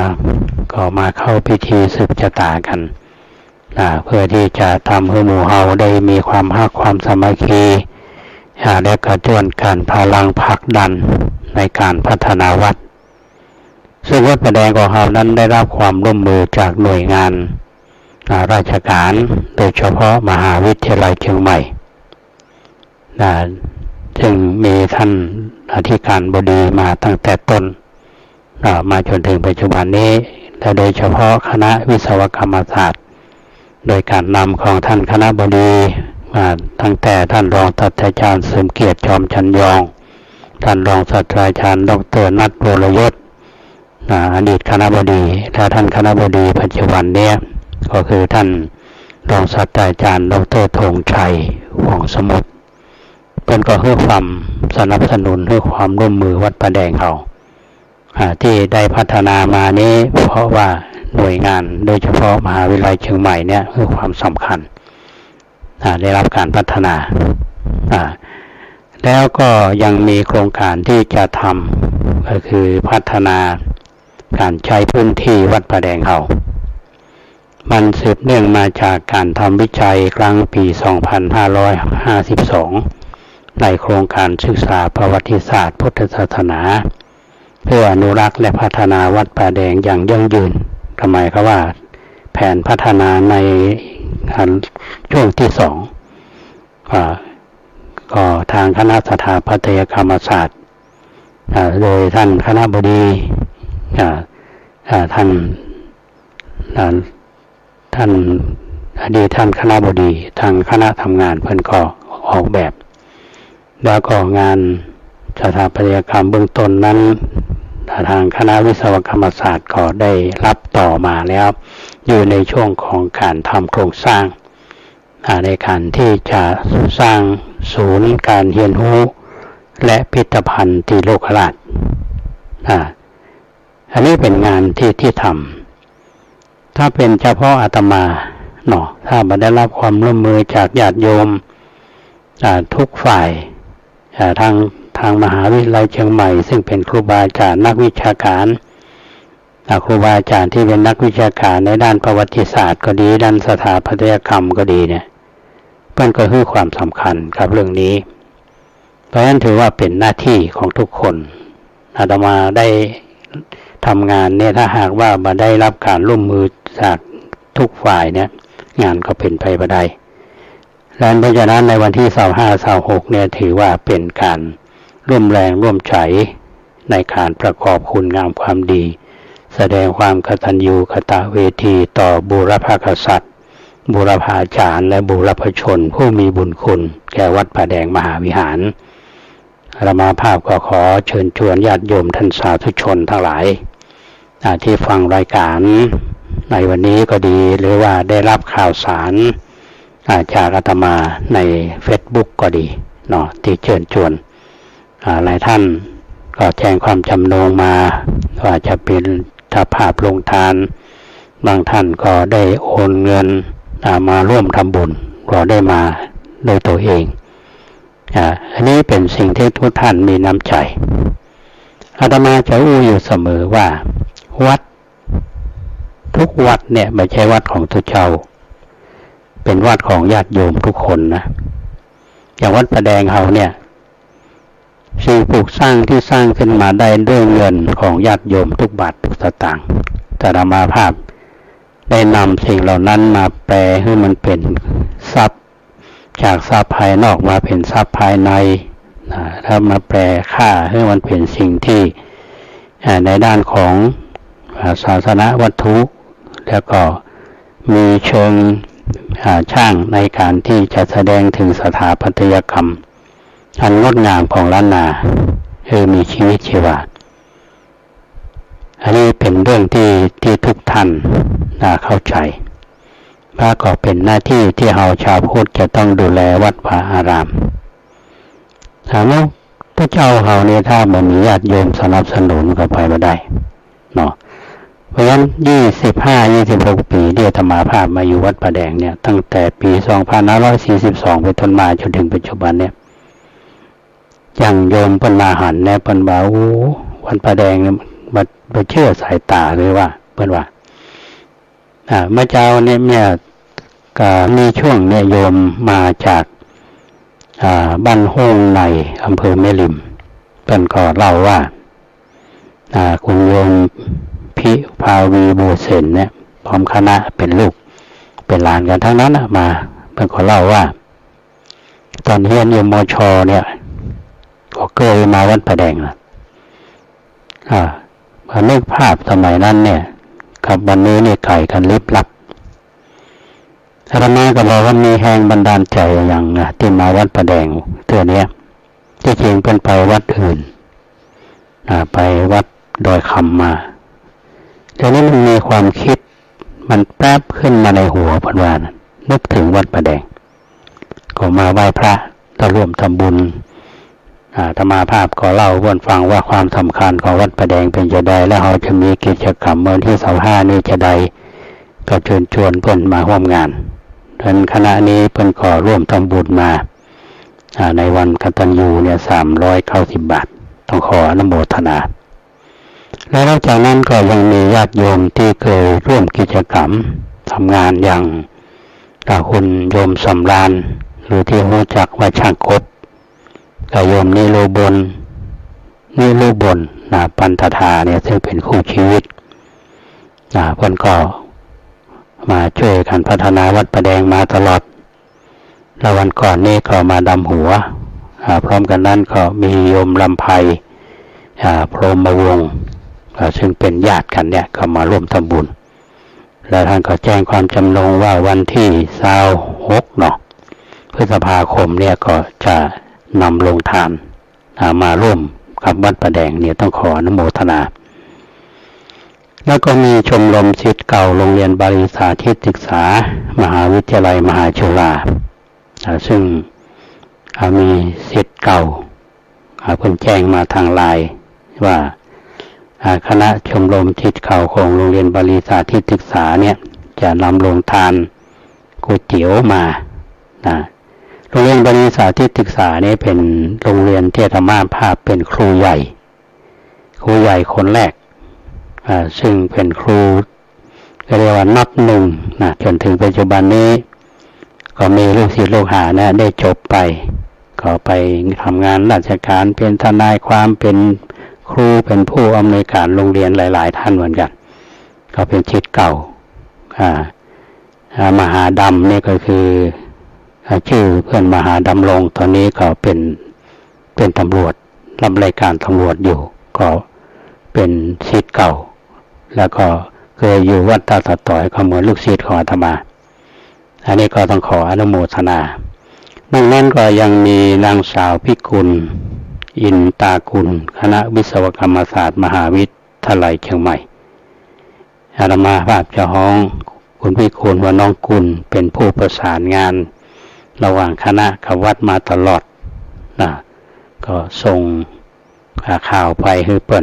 ก็มาเข้าพิธีสืบชะตากันเพื่อที่จะทำให้หมู่เฮาได้มีความรักความสามัคคีและกระตุ้นการพลังผลักดันในการพัฒนาวัดซึ่งวัดพระแดงของเฮานั้นได้รับความร่วมมือจากหน่วยงานราชการโดยเฉพาะมหาวิทยาลัยเชียงใหม่ซึ่งมีท่านอธิการบดีมาตั้งแต่ต้นมาจนถึงปัจจุบันนี้และโดยเฉพาะคณะวิศวกรรมศาสตร์โดยการนำของท่านคณบดีมาตั้งแต่ท่านรองศาสตราจารย์เสริมเกียรติจอมชัญยองท่านรองศาสตราจารย์ดร.นัท วรยศอดีตคณบดีและท่านคณบดีปัจจุบันนี้ก็คือท่านรองศาสตราจารย์ดร.ธงชัยว่องสมุทรเป็นก็เพื่อความสนับสนุนเพื่อความร่วมมือวัดพระแดงเขาที่ได้พัฒนามานี้เพราะว่าหน่วยงานโดยเฉพาะมหาวิทยาลัยเชียงใหม่เนี่ยเพื่อความสำคัญได้รับการพัฒนาแล้วก็ยังมีโครงการที่จะทำก็คือพัฒนาการใช้พื้นที่วัดพระแดงเขามันสืบเนื่องมาจากการทำวิจัยครั้งปี 2552 ในโครงการศึกษาประวัติศาสตร์พุทธศาสนาเพื่ออนุรักษ์และพัฒนาวัดป่าแดงอย่างยั่งยืนหมายความว่าแผนพัฒนาในช่วงที่2ก็ทางคณะสถาปัตยกรรมศาสตร์โดยท่านคณบดีท่านอดีตท่านคณบดีทางคณะทำงานเพิ่นก็ออกแบบแล้วก็งานสถาปัตยกรรมเบื้องต้นนั้นทางคณะวิศวกรรมศาสตร์ก็ได้รับต่อมาแล้วอยู่ในช่วงของการทำโครงสร้างในการที่จะสร้างศูนย์การเรียนรู้และพิพิธภัณฑ์ที่โลกราชอันนี้เป็นงานที่ทำถ้าเป็นเฉพาะอาตมาเนาะถ้าไม่ได้รับความร่วมมือจากญาติโยม ทุกฝ่ายทางมหาวิทยาลัยเชียงใหม่ซึ่งเป็นครูบาอาจารย์นักวิชาการครูบาอาจารย์ที่เป็นนักวิชาการในด้านประวัติศาสตร์ก็ดีด้านสถาปัตยกรรมก็ดีเนี่ยเพื่อนก็ให้ความสำคัญกับเรื่องนี้เพราะฉะนั้นถือว่าเป็นหน้าที่ของทุกคนอาตมาได้ทำงานเนี่ยถ้าหากว่ามาได้รับการร่วมมือจากทุกฝ่ายเนี่ยงานก็เป็นไปบ่ได้และเพราะฉะนั้นในวันที่25-26เนี่ยถือว่าเป็นการร่วมแรงร่วมใจในการประกอบคุณงามความดีแสดงความกตัญญูกตเวทีต่อบูรพกษัตริย์บูรพาจารย์และบูรพชนผู้มีบุญคุณแก่วัดป่าแดงมหาวิหารอาตมาภาพก็ขอเชิญชวนญาติโยมท่านสาธุชนทั้งหลายที่ฟังรายการในวันนี้ก็ดีหรือว่าได้รับข่าวสารจากอาตมาใน Facebook ก็ดีเนาะที่เชิญชวนหลายท่านก็แจ้งความจำนงมาว่าจะเป็นถ้าภาพลงทานบางท่านก็ได้โอนเงินมาร่วมทำบุญก็ได้มาโดยตัวเองอันนี้เป็นสิ่งที่ทุกท่านมีน้ำใจอาตมาจะอู้อยู่เสมอว่าวัดทุกวัดเนี่ยไม่ใช่วัดของตัวเจ้าเป็นวัดของญาติโยมทุกคนนะอย่างวัดป่าแดงเราเนี่ยสิ่งปลูกสร้างที่สร้างขึ้นมาได้ด้วยเงินของญาติโยมทุกบาททุกสตางค์แต่อาตมาภาพได้นำสิ่งเหล่านั้นมาแปลให้มันเป็นทรัพย์จากทรัพย์ภายนอกมาเป็นทรัพย์ภายในถ้ามาแปลค่าให้มันเป็นสิ่งที่ในด้านของศาสนวัตถุแล้วก็มีเชิงช่างในการที่จะแสดงถึงสถาปัตยกรรมอันงดงามของล้านนามีชีวิตชีวาอันนี้เป็นเรื่องที่ทุกท่านเข้าใจว่าก็เป็นหน้าที่ที่เราชาวพุทธจะต้องดูแลวัดวาอารามถามว่าพระเจ้าเราเนี่ยถ้ามันมีญาติโยมสนับสนุนก็ไปไม่ได้เนาะเพราะฉะนั้น25-26 ปีที่อาตมาภาพมาอยู่วัดป่าแดงเนี่ยตั้งแต่ปี2542เป็นต้นมาจนถึงปัจจุบันเนี่ยอย่างโยมเพิ่นมาหันเนี่ยเพิ่นว่าโอ้วัดป่าแดงเนี่ยบ่เชื่อสายตาเลยว่าเพิ่นว่าเมื่อเช้าเนี่ยก็มีช่วงเนี่ยโยมมาจากบ้านโฮงในอำเภอแม่ริมเพิ่นก็เล่าว่าคุณโยมพิภาวีบูเซนเนี่ยพร้อมคณะเป็นลูกเป็นหลานกันทั้งนั้นมาเพิ่นก็เล่าว่าตอนเรียนอยู่มช.เนี่ยก็เคยมาวัดป่าแดงนะมานึกภาพสมัยนั้นเนี่ยกับวันนี้เนี่ยไก่กันลิบลับอาตมาก็บอกว่ามีแรงบันดาลใจอย่างที่มาวัดป่าแดงตัวเนี้ยที่จริงเป็นไปวัดอื่นไปวัดดอยคำมาทีนี้มันมีความคิดมันแป๊บขึ้นมาในหัวพอดว่านึกถึงวัดป่าแดงก็มาไหว้พระแล้วร่วมทำบุญอาตมาภาพก็เล่าให้ฟังว่าความสำคัญของวัดป่าแดงเป็นจะใดและเราจะมีกิจกรรมวันที่25นี้จะใดก็เชิญชวนเพื่อนมาร่วมงานดังนั้นคณะนี้เพื่อนก็ร่วมทำบุญมาในวันกตัญญูเนี่ย390 บาทต้องขออนุโมทนาและนอกจากนั้นก็ยังมีญาติโยมที่เคยร่วมกิจกรรมทำงานอย่างคุณโยมสำราญหรือที่รู้จักว่าช่างกบโยมนิโรบลปันธทาเนี่ยซึ่งเป็นคู่ชีวิตเพิ่นก็มาช่วยกันพัฒนาวัดป่าแดงมาตลอดแล้ววันก่อนนี้ก็มาดำหัวพร้อมกันนั้นก็มีโยมลำไพพรหมวงศ์ซึ่งเป็นญาติกันเนี่ยก็มาร่วมทำบุญแล้วท่านก็แจ้งความจำนงว่าวันที่26พฤษภาคมเนี่ยก็จะนำลงทานมาร่วมกับวัดป่าแดงเนี่ยต้องขออนุโมทนาแล้วก็มีชมรมศิษย์เก่าโรงเรียนบาลีสาธิตศึกษามหาวิทยาลัยมหาจุฬาซึ่งมีศิษย์เก่าเพิ่นแจ้งมาทางไลน์ว่าคณะชมรมศิษย์เก่าของโรงเรียนบาลีสาธิตศึกษาเนี่ยจะนำลงทานก๋วยเตี๋ยวมา โรงเรียนบริสาธิตศึกษานี่เป็นโรงเรียนที่อาตมาภาพเป็นครูใหญ่คนแรกซึ่งเป็นครูก็เรียกว่านับหนึ่งนะจนถึงปัจจุบันนี้ก็มีลูกศิษย์ลูกหานะได้จบไปก็ไปทำงานราชการเป็นทนายความเป็นครูเป็นผู้อำนวยการโรงเรียนหลายๆท่านเหมือนกันก็เป็นศิษย์เก่ามหาดำนี่ก็คือชื่อเพื่อนมหาดำรงตอนนี้ก็เป็นตำรวจรับรายการตำรวจอยู่ก็เป็นศิษย์เก่าแล้วก็เคยอยู่วัดตาตะต่อยก็เหมือนลูกศิษย์ของอาตมาอันนี้ก็ต้องขออนุโมทนานอกนั้นก็ยังมีนางสาวพิกุลอินตากุลคณะวิศวกรรมศาสตร์มหาวิทยาลัยเชียงใหม่อาตมาภาพเจ้าฮ้องคุณพิกุลว่าน้องกุลเป็นผู้ประสานงานระหว่างคณะกับวัดมาตลอดนะก็ส่งข่าวไปให้เปิ้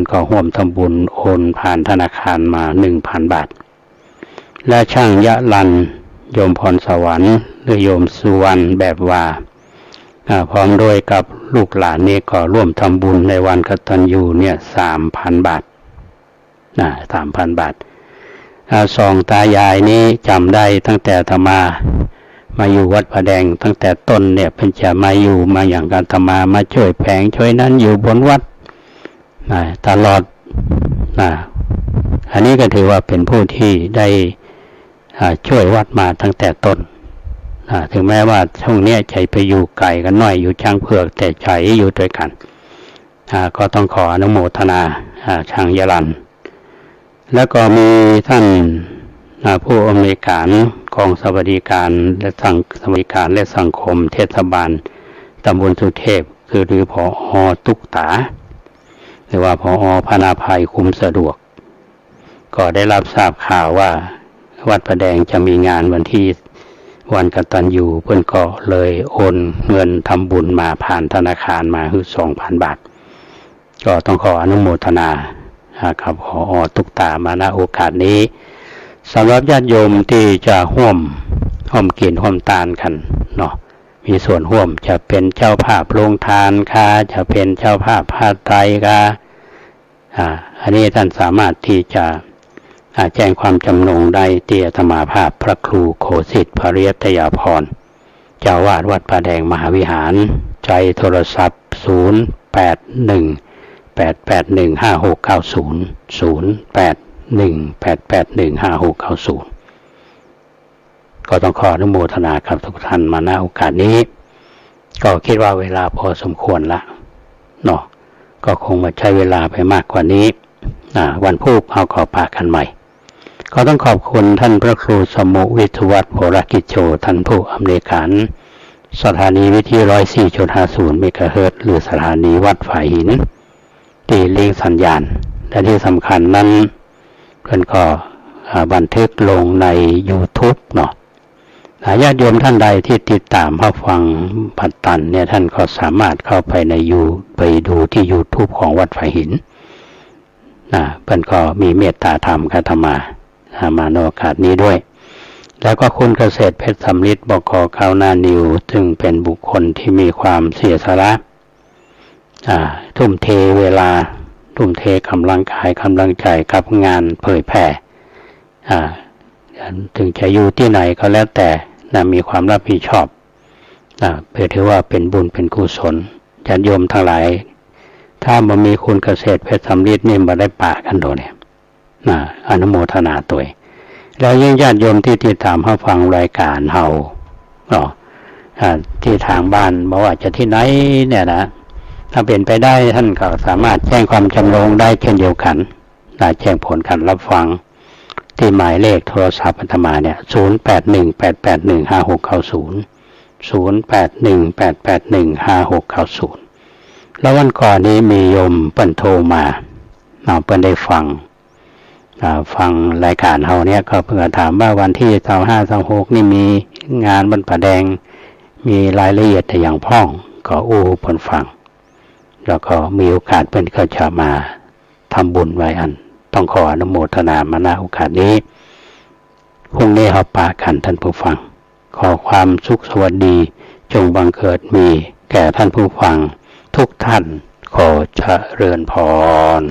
นก็ร่วมทำบุญโอนผ่านธนาคารมา 1,000 บาทและช่างยะลันโยมพรสวรรค์หรือโยมสุวรรณแบบว่าพร้อมด้วยกับลูกหลานนี่ก็ร่วมทำบุญในวันกตัญญูเนี่ย 3,000 บาท3,000 บาทสองตายายนี้จำได้ตั้งแต่อาตมาอยู่วัดพระแดงตั้งแต่ต้นเนี่ยเพิ่นจะมาอยู่มาอย่างอาตมาช่วยแผงช่วยนั้นอยู่บนวัดตลอดอันนี้ก็ถือว่าเป็นผู้ที่ได้ช่วยวัดมาตั้งแต่ต้นถึงแม้ว่าช่วงนี้ใจไปอยู่ไกลกันหน่อยอยู่ช้างเผือกแต่ใจอยู่ด้วยกันก็ต้องขออนุโมทนาช่างยะลันแล้วก็มีท่านผู้อำนวยการกองสวัสดิการและสวัสดิการและสังคมเทศบาลตำบลสุเทพคือหรือผอ.ตุ๊กตาหรือว่าผอ.พนาภัยคุมสะดวกก็ได้รับทราบข่าวว่าวัดพระแดงจะมีงานวันกตัญญูเพิ่นก็เลยโอนเงินทำบุญมาผ่านธนาคารมาคือ 2,000 บาทก็ต้องขออนุโมทนากับผอ.ตุ๊กตามาณโอกาสนี้สำหรับญาติโยมที่จะร่วมกินร่วมทานกันเนาะมีส่วนร่วมจะเป็นเจ้าภาพโรงทานค่ะจะเป็นเจ้าภาพผ้าไตรค่ะอันนี้ท่านสามารถที่จะแจ้งความจำนงได้ที่อาตมาภาพพระครูโคสิทธิ์ภริยตยาภรณ์เจ้าวาดวัดป่าแดงมหาวิหารใจโทรศัพท์0818815690 ก็ต้องขออนุโมทนากับทุกท่านมาณโอกาสนี้ก็คิดว่าเวลาพอสมควรละเนาะก็คงมาใช้เวลาไปมากกว่านี้วันพุธเอาขอปากกันใหม่ก็ต้องขอบคุณท่านพระครูสมุวิทวัฒน์โพรกิจโชท่านผู้อำนวยการสถานีวิทยุ 104.50 เมกะเฮิรตซ์หรือสถานีวัดฝายหินที่เลี้ยงสัญญาณและที่สำคัญนั้นเพิ่นก็บันทึกลงใน YouTube เนาะญาติโยมท่านใดที่ติดตามรับฟังปัตตันเนี่ยท่านก็สามารถเข้าไปไปดูที่ YouTube ของวัดฝายหินเพิ่นก็มีเมตตาธรรมกับธรรมาในโอกาสนี้ด้วยแล้วก็คุณเกษตรเพชรสำลิดบก.ข้าวหน้านิวซึ่งเป็นบุคคลที่มีความเสียสละทุ่มเทเวลาทุ่มเทกำลังกายกำลังใจกับงานเผยแผ่ถึงจะอยู่ที่ไหนก็แล้วแต่มีความรับผิดชอบเพื่อถือว่าเป็นบุญเป็นกุศลญาติโยมทั้งหลายถ้าบ่มีคุณเกษตรเพชรสำลิดนี่บ่ได้ปะกันโดเนี่ยอนุโมทนาตัวแล้วยิ่งญาติโยมที่ติดตามรับฟังรายการเฮาที่ทางบ้านบ่ว่าจะที่ไหนเนี่ยนะถ้าเป็นไปได้ท่านก็สามารถแจ้งความจำนงได้เช่นเดียวกันแจ้งผลการรับฟังที่หมายเลขโทรศัพท์อาตมาเนี่ย0818815690 แล้ววันก่อนนี้มีโยมเปิ้นโทรมาเปิ้นได้ฟังรายการเฮาเนี่ยก็เพิ่นถามว่าวันที่25-26นี่มีงานวัดป่าแดงมีรายละเอียดแต่อย่างพ้องก็เพิ่นฟังแล้วก็มีโอกาสเพิ่นก็จะมาทำบุญไว้ต้องขออนุโมทนามาณโอกาสนี้พรุ่งนี้เฮาปากันท่านผู้ฟังขอความสุขสวัสดี จงบังเกิดมีแก่ท่านผู้ฟังทุกท่านขอเจริญพร